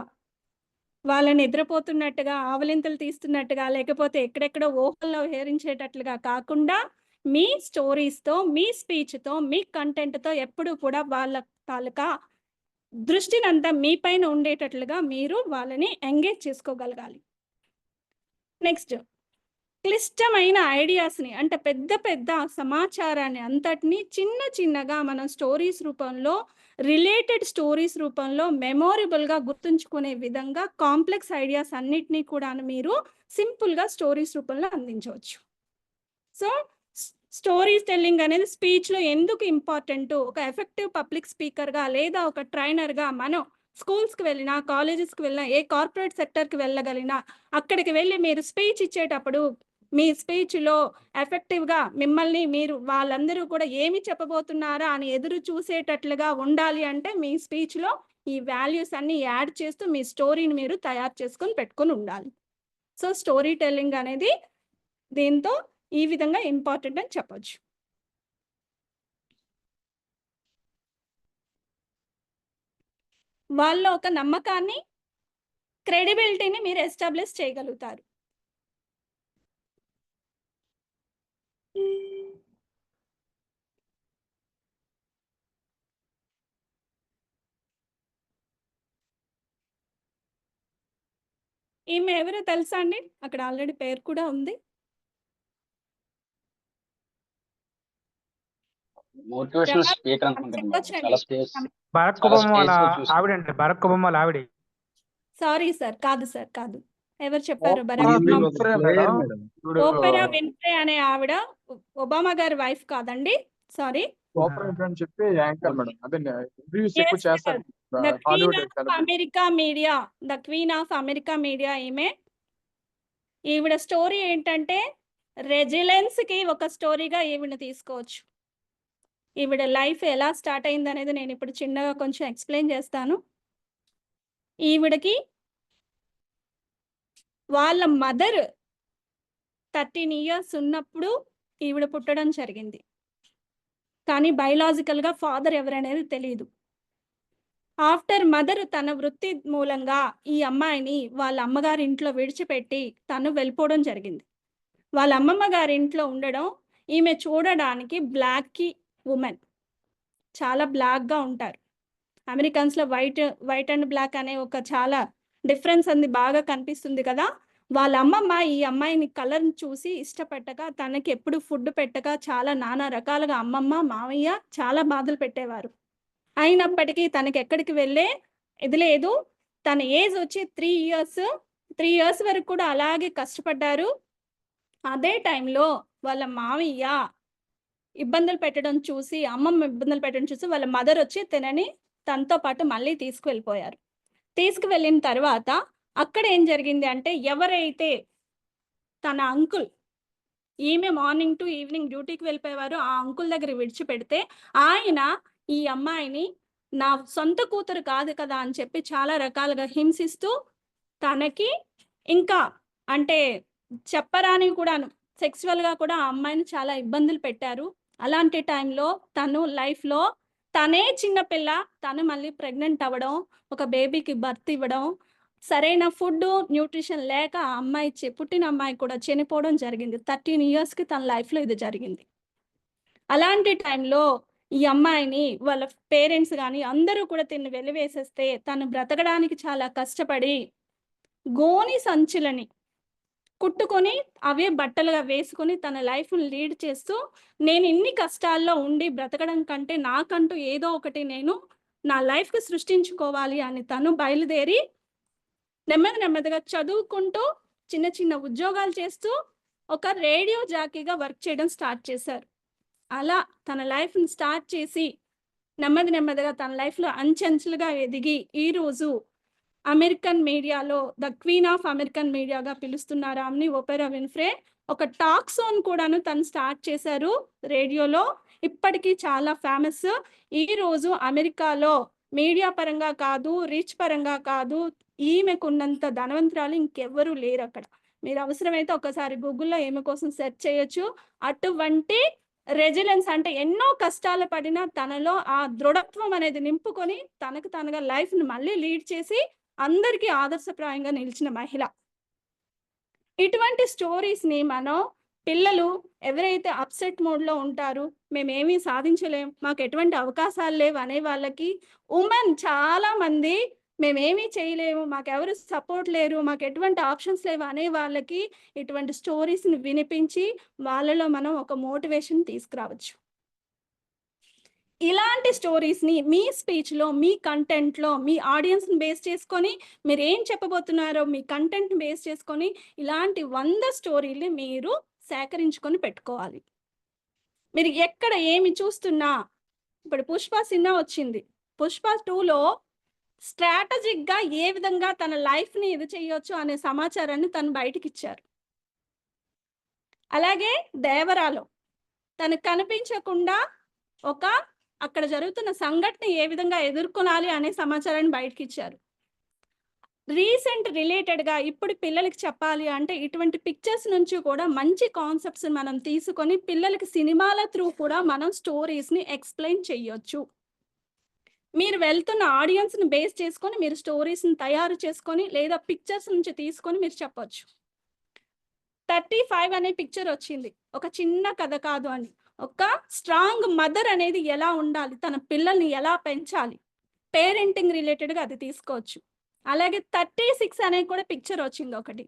వాళ్ళని నిద్రపోతున్నట్టుగా, ఆవలింతలు తీస్తున్నట్టుగా, లేకపోతే ఎక్కడెక్కడో ఊహల్లో విహరించేటట్లుగా కాకుండా, మీ స్టోరీస్‌తో, మీ స్పీచ్‌తో, మీ కంటెంట్‌తో ఎప్పుడూ కూడా వాళ్ళ తాలూకా దృష్టినంతా మీ పైన ఉండేటట్లుగా మీరు వాళ్ళని ఎంగేజ్ చేసుకోగలగాలి. నెక్స్ట్ క్లిష్టమైన ఐడియాస్‌ని అంటే పెద్ద పెద్ద సమాచారాన్ని అంతటిని చిన్న చిన్నగా మనం స్టోరీస్ రూపంలో, రిలేటెడ్ స్టోరీస్ రూపంలో మెమొరబుల్‌గా గుర్తుంచుకునే విధంగా కాంప్లెక్స్ ఐడియాస్ అన్నిటిని కూడాను మీరు సింపుల్‌గా స్టోరీస్ రూపంలో అందించవచ్చు. సో, స్టోరీస్ టెల్లింగ్ అనేది స్పీచ్‌లో ఎందుకు ఇంపార్టెంటు? ఒక ఎఫెక్టివ్ పబ్లిక్ స్పీకర్‌గా లేదా ఒక ట్రైనర్‌గా మనం స్కూల్స్‌కి వెళ్ళినా, కాలేజెస్‌కి వెళ్ళినా, ఏ కార్పొరేట్ సెక్టర్‌కి వెళ్ళగలిగినా, అక్కడికి వెళ్ళి మీరు స్పీచ్ ఇచ్చేటప్పుడు మీ స్పీచ్‌లో ఎఫెక్టివ్‌గా మిమ్మల్ని మీరు వాళ్ళందరూ కూడా ఏమి చెప్పబోతున్నారా అని ఎదురు చూసేటట్లుగా ఉండాలి అంటే మీ స్పీచ్‌లో ఈ వాల్యూస్ అన్నీ యాడ్ చేస్తూ మీ స్టోరీని మీరు తయారు చేసుకొని పెట్టుకొని ఉండాలి. సో, స్టోరీ టెల్లింగ్ అనేది దీంతో ఈ విధంగా ఇంపార్టెంట్ అని చెప్పొచ్చు. వాళ్ళలో ఒక నమ్మకాన్ని, క్రెడిబిలిటీని మీరు ఎస్టాబ్లిష్ చేయగలుగుతారు. ఈమె ఎవరో తెలుసా అండి? అక్కడ ఆల్రెడీ పేరు కూడా ఉంది. మోటివేషనల్ జవాబు స్పీకర్ అనుకుంటాను మేడం. చెప్పొచ్చండి. చాలా స్పేస్ బరాక్ చాలా ఒబామా వాళ్ళ స్పేస్‌లో చూసాను. ఆవిడండి. బరాక్ ఒబామా వాళ్ళ ఆవిడే. Sorry sir. కాదు సార్. కాదు. ఎవరు చెప్పారు? ఈమె బరాక్ ఒక Obama. Player madam. Opera Winfrey అనే ఆవిడ ఒబామా గారి వైఫ్ కాదండి. సారీ. ఓపెరా విన్ఫ్రే అని చెప్పి యాంకర్ మేడం. అదే ఇంటర్వ్యూస్ ఎక్కువ Yes, చేస్తారు. the Queen Hollywood of celebrity. America media. The Queen of America media ఈమె. ఈవిడ స్టోరీ ఏంటంటే రెసిలెన్స్‌కి ఒక స్టోరీగా ఈవిడని తీసుకోవచ్చు. ఈవిడ లైఫ్ ఎలా స్టార్ట్ అయిందనేది నేను ఇప్పుడు చిన్నగా కొంచెం ఎక్స్‌ప్లెయిన్ చేస్తాను. ఈవిడకి వాళ్ళ మదర్ 13 ఇయర్స్ ఉన్నప్పుడు ఈవిడ పుట్టడం జరిగింది. కానీ బయోలాజికల్‌గా ఫాదర్ ఎవరనేది తెలీదు. ఆఫ్టర్ మదర్ తన వృత్తి మూలంగా ఈ అమ్మాయిని వాళ్ళ అమ్మగారి ఇంట్లో విడిచిపెట్టి తను వెళ్ళిపోవడం జరిగింది. వాళ్ళ అమ్మమ్మ గారి ఇంట్లో ఉండడం, ఈమె చూడడానికి బ్లాక్‌కి వుమెన్. చాలా బ్లాక్‌గా ఉంటారు. అమెరికన్స్‌లో వైట్ అండ్ బ్లాక్ అనే ఒక చాలా డిఫరెన్స్ అనేది బాగా కనిపిస్తుంది కదా! వాళ్ళ అమ్మమ్మ ఈ అమ్మాయిని కలర్‌ని చూసి ఇష్టపట్టక, తనకి ఎప్పుడు ఫుడ్ పెట్టక చాలా నానా రకాలుగా అమ్మమ్మ, మామయ్య చాలా బాధలు పెట్టేవారు. అయినప్పటికీ తనకెక్కడికి వెళ్ళే ఇది లేదు. తన ఏజ్ వచ్చి 3 ఇయర్స్ వరకు కూడా అలాగే కష్టపడ్డారు. అదే టైంలో వాళ్ళ మామయ్య ఇబ్బందులు పెట్టడం చూసి, అమ్మమ్మ ఇబ్బందులు పెట్టడం చూసి వాళ్ళ మదర్ వచ్చి తనతో పాటు మళ్ళీ తీసుకువెళ్ళిపోయారు. తీసుకువెళ్ళిన తర్వాత అక్కడ ఏం జరిగింది అంటే ఎవరైతే తన అంకుల్ ఈమె మార్నింగ్ టు ఈవినింగ్ డ్యూటీకి వెళ్ళిపోయేవారు. ఆ అంకుల్ దగ్గర విడిచిపెడితే ఆయన ఈ అమ్మాయిని నా సొంత కూతురు కాదు కదా అని చెప్పి చాలా రకాలుగా హింసిస్తూ తనకి ఇంకా అంటే చెప్పరాని కూడాను సెక్సువల్‌గా కూడా ఆ అమ్మాయిని చాలా ఇబ్బందులు పెట్టారు. అలాంటి టైంలో తను లైఫ్‌లో తనే చిన్న పిల్ల, తను మళ్ళీ ప్రెగ్నెంట్ అవ్వడం, ఒక బేబీకి బర్త్ ఇవ్వడం, సరైన ఫుడ్డు, న్యూట్రిషన్ లేక ఆ అమ్మాయి పుట్టిన అమ్మాయి కూడా చనిపోవడం జరిగింది. 13 ఇయర్స్‌కి తన లైఫ్‌లో ఇది జరిగింది. అలాంటి టైంలో ఈ అమ్మాయిని వాళ్ళ పేరెంట్స్ గాని అందరూ కూడా తిన్ని వెలివేసేస్తే తను బ్రతకడానికి చాలా కష్టపడి గోని సంచులని కుట్టుకొని అవే బట్టలుగా వేసుకొని తన లైఫ్‌ని లీడ్ చేస్తూ నేను ఇన్ని కష్టాల్లో ఉండి బ్రతకడం కంటే నాకంటూ ఏదో ఒకటి నేను నా లైఫ్‌కి సృష్టించుకోవాలి అని తను బయలుదేరి నెమ్మదిగా చదువుకుంటూ చిన్న చిన్న ఉద్యోగాలు చేస్తూ ఒక రేడియో జాకీగా వర్క్ చేయడం స్టార్ట్ చేశారు. అలా తన లైఫ్‌ని స్టార్ట్ చేసి నెమ్మదిగా తన లైఫ్లో అంచెంచులుగా ఎదిగి ఈరోజు అమెరికన్ మీడియాలో ద క్వీన్ ఆఫ్ అమెరికన్ మీడియాగా పిలుస్తున్నారు ఆమెని. ఓపెరా విన్ఫ్రే ఒక టాక్ షోన్ కూడాను తను స్టార్ట్ చేశారు రేడియోలో. ఇప్పటికీ చాలా ఫేమస్. ఈరోజు అమెరికాలో మీడియా పరంగా కాదు, రీచ్ పరంగా కాదు, ఈమెకున్నంత ధనవంతురాలు ఇంకెవ్వరూ లేరు అక్కడ. మీరు అవసరమైతే ఒకసారి గూగుల్లో ఈమె కోసం సెర్చ్ చేయొచ్చు. అటువంటి రెసిలెన్స్ అంటే ఎన్నో కష్టాలు పడినా తనలో ఆ దృఢత్వం అనేది నింపుకొని తనకు తనగా లైఫ్ని మళ్ళీ లీడ్ చేసి అందరికీ ఆదర్శప్రాయంగా నిలిచిన మహిళ. ఇటువంటి స్టోరీస్ని మనం పిల్లలు ఎవరైతే అప్సెట్ మోడ్లో ఉంటారు, మేమేమీ సాధించలేం, మాకు ఎటువంటి అవకాశాలు లేవు అనే వాళ్ళకి, ఉమెన్ చాలా మంది మేమేమీ చేయలేము, మాకెవరు సపోర్ట్ లేరు, మాకు ఎటువంటి ఆప్షన్స్ లేవు అనే వాళ్ళకి ఇటువంటి స్టోరీస్ని వినిపించి వాళ్ళలో మనం ఒక మోటివేషన్ తీసుకురావచ్చు. ఇలాంటి స్టోరీస్ని మీ స్పీచ్లో, మీ కంటెంట్లో, మీ ఆడియన్స్ని బేస్ చేసుకొని మీరు ఏం చెప్పబోతున్నారో మీ కంటెంట్ని బేస్ చేసుకొని ఇలాంటి 100 స్టోరీలు మీరు సేకరించుకొని పెట్టుకోవాలి. మీరు ఎక్కడ ఏమి చూస్తున్నా, ఇప్పుడు పుష్ప సినిమా వచ్చింది, పుష్ప 2లో స్ట్రాటజిక్గా ఏ విధంగా తన లైఫ్ని ఇది చేయొచ్చు అనే సమాచారాన్ని తను బయటికి ఇచ్చారు. అలాగే దేవరాలో తనకు కనిపించకుండా అక్కడ జరుగుతున్న సంఘటన ఏ విధంగా ఎదుర్కొనాలి అనే సమాచారాన్ని బయటకి ఇచ్చారు. రీసెంట్ రిలేటెడ్గా ఇప్పుడు పిల్లలకి చెప్పాలి అంటే ఇటువంటి పిక్చర్స్ నుంచి కూడా మంచి కాన్సెప్ట్స్ మనం తీసుకొని పిల్లలకి సినిమాల త్రూ కూడా మనం స్టోరీస్ని ఎక్స్ప్లెయిన్ చేయొచ్చు. మీరు వెళ్తున్న ఆడియన్స్ని బేస్ చేసుకొని మీరు స్టోరీస్ని తయారు చేసుకొని లేదా పిక్చర్స్ నుంచి తీసుకొని మీరు చెప్పొచ్చు. 35 అనే పిక్చర్ వచ్చింది, ఒక చిన్న కథ కాదు అని. ఒక స్ట్రాంగ్ మదర్ అనేది ఎలా ఉండాలి, తన పిల్లల్ని ఎలా పెంచాలి, పేరెంటింగ్ రిలేటెడ్గా అది తీసుకోవచ్చు. అలాగే 36 అనే కూడా పిక్చర్ వచ్చింది ఒకటి,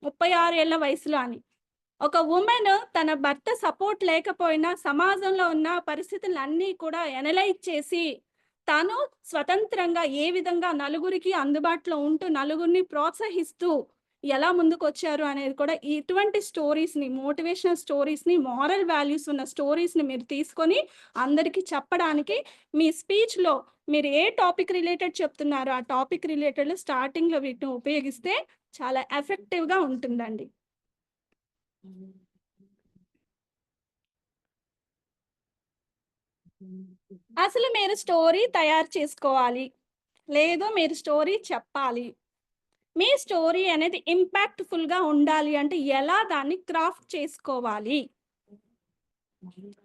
36 ఏళ్ల వయసులో అని. ఒక ఉమెన్ తన భర్త సపోర్ట్ లేకపోయినా సమాజంలో ఉన్న పరిస్థితులన్నీ కూడా ఎనలైజ్ చేసి తాను స్వతంత్రంగా ఏ విధంగా నలుగురికి అందుబాటులో ఉంటూ నలుగురిని ప్రోత్సహిస్తూ ఎలా ముందుకు వచ్చారు అనేది కూడా ఇటువంటి స్టోరీస్ని, మోటివేషనల్ స్టోరీస్ని, మారల్ వాల్యూస్ ఉన్న స్టోరీస్ని మీరు తీసుకొని అందరికీ చెప్పడానికి మీ స్పీచ్లో మీరు ఏ టాపిక్ రిలేటెడ్ చెప్తున్నారో ఆ టాపిక్ రిలేటెడ్ స్టార్టింగ్లో వీటిని ఉపయోగిస్తే చాలా ఎఫెక్టివ్గా ఉంటుందండి. అసలు మీరు స్టోరీ తయారు చేసుకోవాలి, లేదు మీరు స్టోరీ చెప్పాలి, మీ స్టోరీ అనేది ఇంపాక్ట్ఫుల్గా ఉండాలి అంటే ఎలా దాన్ని క్రాఫ్ట్ చేసుకోవాలి,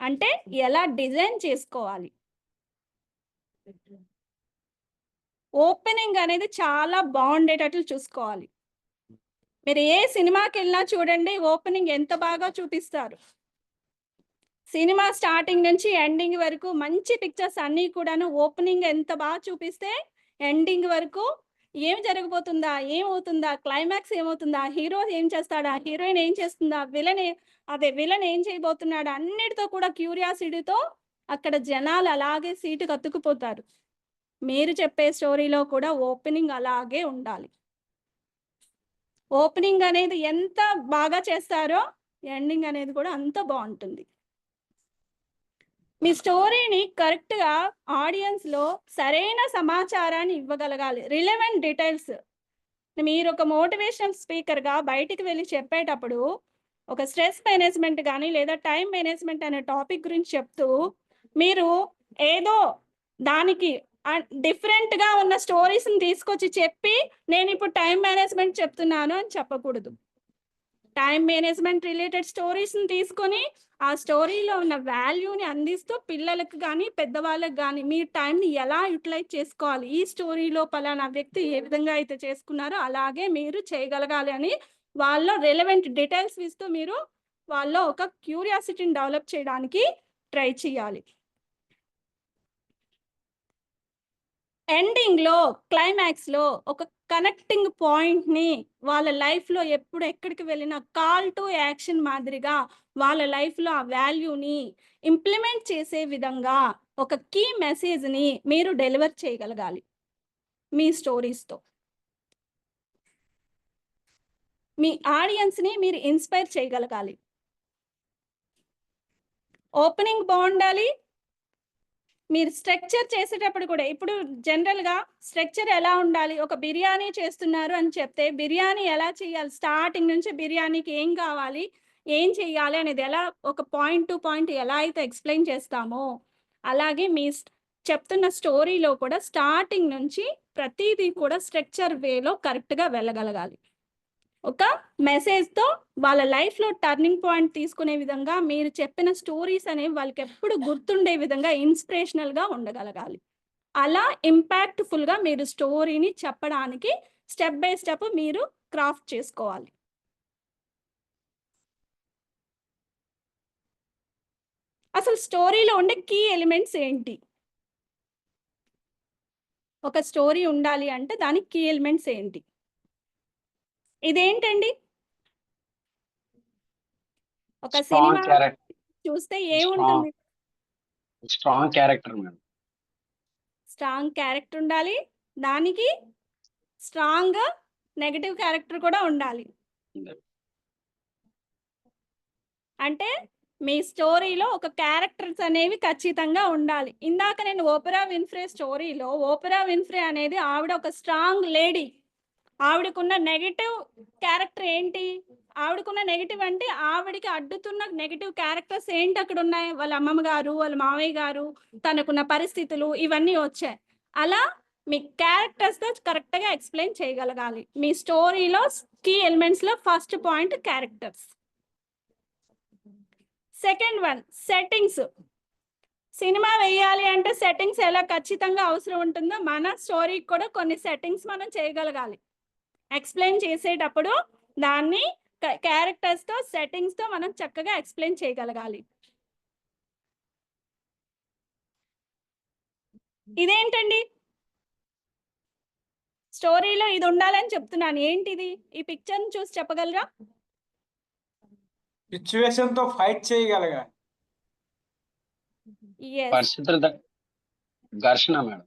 అంటే ఎలా డిజైన్ చేసుకోవాలి. ఓపెనింగ్ అనేది చాలా బాగుండేటట్లు చూసుకోవాలి. మీరు ఏ సినిమాకి వెళ్ళినా చూడండి, ఓపెనింగ్ ఎంత బాగా చూపిస్తారు. సినిమా స్టార్టింగ్ నుంచి ఎండింగ్ వరకు మంచి పిక్చర్స్ అన్నీ కూడాను ఓపెనింగ్ ఎంత బాగా చూపిస్తే ఎండింగ్ వరకు ఏం జరగబోతుందా, ఏమవుతుందా, క్లైమాక్స్ ఏమవుతుందా, హీరో ఏం చేస్తాడా, హీరోయిన్ ఏం చేస్తుందా, విలన్ ఏం చేయబోతున్నాడు అన్నిటితో కూడా క్యూరియాసిటీతో అక్కడ జనాలు అలాగే సీటు కత్తుకుపోతారు. మీరు చెప్పే స్టోరీలో కూడా ఓపెనింగ్ అలాగే ఉండాలి. ఓపెనింగ్ అనేది ఎంత బాగా చేస్తారో ఎండింగ్ అనేది కూడా అంత బాగుంటుంది. మీ స్టోరీని కరెక్ట్గా ఆడియన్స్లో సరైన సమాచారాన్ని ఇవ్వగలగాలి, రిలెవెంట్ డీటెయిల్స్. మీరు ఒక మోటివేషనల్ స్పీకర్గా బయటికి వెళ్ళి చెప్పేటప్పుడు ఒక స్ట్రెస్ మేనేజ్మెంట్ కానీ లేదా టైం మేనేజ్మెంట్ అనే టాపిక్ గురించి చెప్తూ మీరు ఏదో దానికి డిఫరెంట్గా ఉన్న స్టోరీస్ని తీసుకొచ్చి చెప్పి నేను ఇప్పుడు టైం మేనేజ్మెంట్ చెప్తున్నాను అని చెప్పకూడదు. టైం మేనేజ్మెంట్ రిలేటెడ్ స్టోరీస్ని తీసుకొని ఆ స్టోరీలో ఉన్న వాల్యూని అందిస్తూ పిల్లలకు కానీ పెద్దవాళ్ళకి కానీ మీ టైంని ఎలా యూటిలైజ్ చేసుకోవాలి, ఈ స్టోరీలో పలానా వ్యక్తి ఏ విధంగా అయితే చేసుకున్నారో అలాగే మీరు చేయగలగాలి అని వాళ్ళలో రిలెవెంట్ డీటెయిల్స్ ఇస్తూ మీరు వాళ్ళలో ఒక క్యూరియాసిటీని డెవలప్ చేయడానికి ట్రై చేయాలి. ఎండింగ్లో క్లైమాక్స్లో ఒక కనెక్టింగ్ పాయింట్ని వాళ్ళ లైఫ్లో ఎప్పుడు ఎక్కడికి వెళ్ళినా కాల్ టు యాక్షన్ మాదిరిగా వాళ్ళ లైఫ్లో ఆ వాల్యూని ఇంప్లిమెంట్ చేసే విధంగా ఒక కీ మెసేజ్ని మీరు డెలివర్ చేయగలగాలి మీ స్టోరీస్తో. మీ ఆడియన్స్ని మీరు ఇన్స్పైర్ చేయగలగాలి. ఓపెనింగ్ బాగుండాలి, మీరు స్ట్రక్చర్ చేసేటప్పుడు కూడా ఇప్పుడు జనరల్గా స్ట్రక్చర్ ఎలా ఉండాలి, ఒక బిర్యానీ చేస్తున్నారు అని చెప్తే బిర్యానీ ఎలా చేయాలి, స్టార్టింగ్ నుంచి బిర్యానీకి ఏం కావాలి, ఏం చేయాలి అనేది ఎలా ఒక పాయింట్ టు పాయింట్ ఎలా అయితే ఎక్స్ప్లెయిన్ చేస్తామో అలాగే మీ చెప్తున్న స్టోరీలో కూడా స్టార్టింగ్ నుంచి ప్రతిదీ కూడా స్ట్రక్చర్ వేలో కరెక్ట్గా వెళ్ళగలగాలి. ఒక మెసేజ్తో వాళ్ళ లైఫ్లో టర్నింగ్ పాయింట్ తీసుకునే విధంగా మీరు చెప్పిన స్టోరీస్ అనేవి వాళ్ళకి ఎప్పుడు గుర్తుండే విధంగా ఇన్స్పిరేషనల్గా ఉండగలగాలి. అలా ఇంపాక్ట్ఫుల్గా మీరు స్టోరీని చెప్పడానికి స్టెప్ బై స్టెప్ మీరు క్రాఫ్ట్ చేసుకోవాలి. అసలు స్టోరీలో ఉండే కీ ఎలిమెంట్స్ ఏంటి? ఒక స్టోరీ ఉండాలి అంటే దానికి కీ ఎలిమెంట్స్ ఏంటి? ఇదేంటండి? ఒక సినిమా స్ట్రాంగ్ క్యారెక్టర్, చూస్తే ఏముంటుంది? Strong character madam. Strong character ఉండాలి, దానికి స్ట్రాంగ్ నెగటివ్ క్యారెక్టర్ కూడా ఉండాలి. అంటే మీ స్టోరీలో ఒక క్యారెక్టర్స్ అనేవి ఖచ్చితంగా ఉండాలి. ఇందాక నేను ఓపెరా విన్ఫ్రే స్టోరీలో ఓపెరా విన్ఫ్రే అనేది ఆవిడ ఒక స్ట్రాంగ్ లేడీ. ఆవిడకున్న నెగటివ్ క్యారెక్టర్ ఏంటి? ఆవిడకున్న నెగటివ్ అంటే ఆవిడికి అడ్డుతున్న నెగటివ్ క్యారెక్టర్స్ ఏంటి అక్కడ ఉన్నాయి? వాళ్ళ అమ్మమ్మ గారు, వాళ్ళ మావయ్య గారు, తనకున్న పరిస్థితులు ఇవన్నీ వచ్చాయి. అలా మీ క్యారెక్టర్స్తో కరెక్ట్గా ఎక్స్ప్లెయిన్ చేయగలగాలి. మీ స్టోరీలో కీ ఎలిమెంట్స్లో first point characters. Second one settings. Cinema వేయాలి అంటే సెట్టింగ్స్ ఎలా ఖచ్చితంగా అవసరం ఉంటుందో మన స్టోరీకి కూడా కొన్ని సెట్టింగ్స్ మనం చేయగలగాలి. ఎక్స్ప్లెయిన్ చేసేటప్పుడు దాన్ని క్యారెక్టర్స్తో సెట్టింగ్స్తో మనం చక్కగా ఎక్స్ప్లెయిన్ చేయగలగాలి. ఇదేంటండి? స్టోరీలో ఇది ఉండాలని చెప్తున్నాను. ఏంటిది? ఈ పిక్చర్ని చూసి చెప్పగలరా? సిచ్యువేషన్తో ఫైట్ చేయగలగాలి. పరిస్థితులు ఘర్షణ మేడం.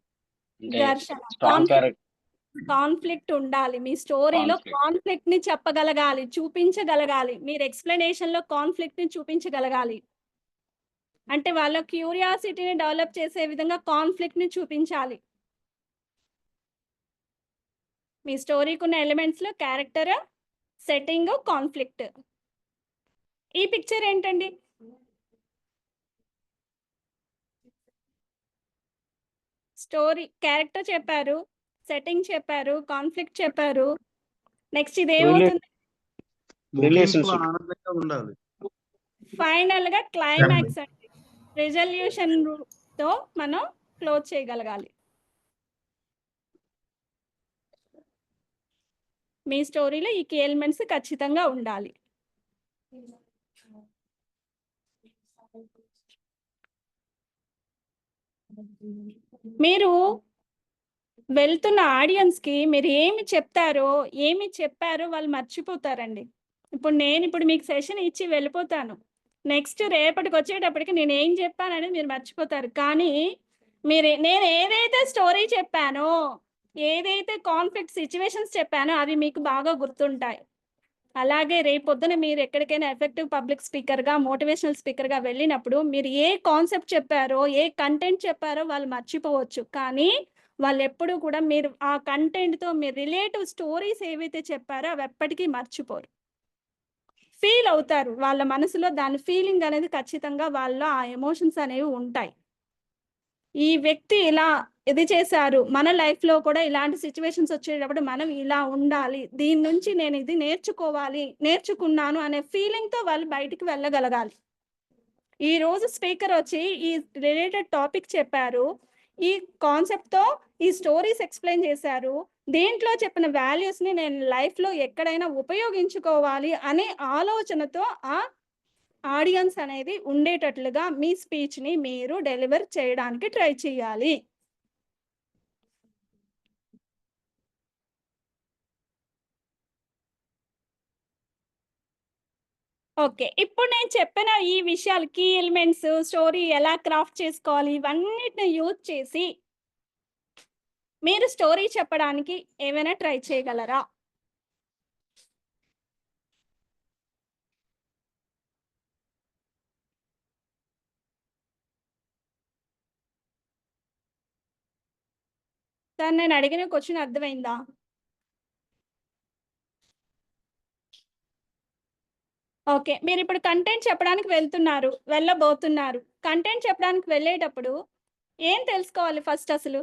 ఘర్షణ, స్ట్రాంగ్ క్యారెక్టర్, కాన్ఫ్లిక్ట్ ఉండాలి. మీ స్టోరీలో Conflict. కాన్ఫ్లిక్ట్ ని చెప్పగలగాలి, చూపించగలగాలి. మీరు ఎక్స్ప్లెనేషన్ లో కాన్ఫ్లిక్ట్ ని చూపించగలగాలి. అంటే వాళ్ళ క్యూరియాసిటీని డెవలప్ చేసే విధంగా కాన్ఫ్లిక్ట్ ని చూపించాలి. మీ స్టోరీకి ఉన్న ఎలిమెంట్స్ లో క్యారెక్టర్, సెట్టింగ్, కాన్ఫ్లిక్ట్. ఈ పిక్చర్ ఏంటండి? స్టోరీ క్యారెక్టర్ చెప్పారు, సెట్టింగ్ చెప్పారు, కాన్ఫ్లిక్ట్ చెప్పారు. నెక్స్ట్ ఇది ఏమవుతుంది? ముగింపులో ఆనందంగా ఉండాలి. ఫైనల్ గా క్లైమాక్స్ అండి. రిజల్యూషన్ తో మనం క్లోజ్ చేయగలగాలి. మీ స్టోరీలో ఈ కీ ఎలిమెంట్స్ ఖచ్చితంగా ఉండాలి. మీరు వెళ్తున్న ఆడియన్స్ కి మీరు ఏమి చెప్పారో వాళ్ళు మర్చిపోతారండి. ఇప్పుడు మీకు సెషన్ ఇచ్చి వెళ్ళిపోతాను. నెక్స్ట్ రేపటికి వచ్చేటప్పటికి నేను ఏం చెప్పాననేది మీరు మర్చిపోతారు. కానీ నేను ఏదైతే స్టోరీ చెప్పానో, ఏదైతే కాన్ఫ్లిక్ట్ సిచ్యువేషన్స్ చెప్పానో అవి మీకు బాగా గుర్తుంటాయి. అలాగే రేపొద్దున మీరు ఎక్కడికైనా ఎఫెక్టివ్ పబ్లిక్ స్పీకర్గా, మోటివేషనల్ స్పీకర్గా వెళ్ళినప్పుడు మీరు ఏ కాన్సెప్ట్ చెప్పారో, ఏ కంటెంట్ చెప్పారో వాళ్ళు మర్చిపోవచ్చు. కానీ వాళ్ళు ఎప్పుడు కూడా మీరు ఆ కంటెంట్తో మీరు రిలేటివ్ స్టోరీస్ ఏవైతే చెప్పారో అవి ఎప్పటికీ మర్చిపోరు. ఫీల్ అవుతారు. వాళ్ళ మనసులో దాని ఫీలింగ్ అనేది ఖచ్చితంగా వాళ్ళ ఆ ఎమోషన్స్ అనేవి ఉంటాయి. ఈ వ్యక్తి ఇలా ఇది చేశారు, మన లైఫ్లో కూడా ఇలాంటి సిచ్యువేషన్స్ వచ్చేటప్పుడు మనం ఇలా ఉండాలి, దీని నుంచి నేను ఇది నేర్చుకున్నాను అనే ఫీలింగ్తో వాళ్ళు బయటికి వెళ్ళగలగాలి. ఈ రోజు స్పీకర్ వచ్చి ఈ రిలేటెడ్ టాపిక్ చెప్పారు, ఈ కాన్సెప్ట్తో ఈ స్టోరీస్ ఎక్స్ప్లెయిన్ చేశారు, దేంట్లో చెప్పిన వాల్యూస్ని నేను లైఫ్లో ఎక్కడైనా ఉపయోగించుకోవాలి అనే ఆలోచనతో ఆ ఆడియన్స్ అనేది ఉండేటట్లుగా మీ స్పీచ్ని మీరు డెలివర్ చేయడానికి ట్రై చేయాలి. ఓకే, ఇప్పుడు నేను చెప్పిన ఈ విషయాలు, కీ ఎలిమెంట్స్, స్టోరీ ఎలా క్రాఫ్ట్ చేసుకోవాలి, ఇవన్నిటిని యూజ్ చేసి మీరు స్టోరీ చెప్పడానికి ఏమైనా ట్రై చేయగలరా? సార్ నేను అడిగిన క్వశ్చన్ అర్థమైందా? ఓకే. మీరు ఇప్పుడు కంటెంట్ చెప్పడానికి వెళ్ళబోతున్నారు. కంటెంట్ చెప్పడానికి వెళ్ళేటప్పుడు ఏం తెలుసుకోవాలి ఫస్ట్ అసలు?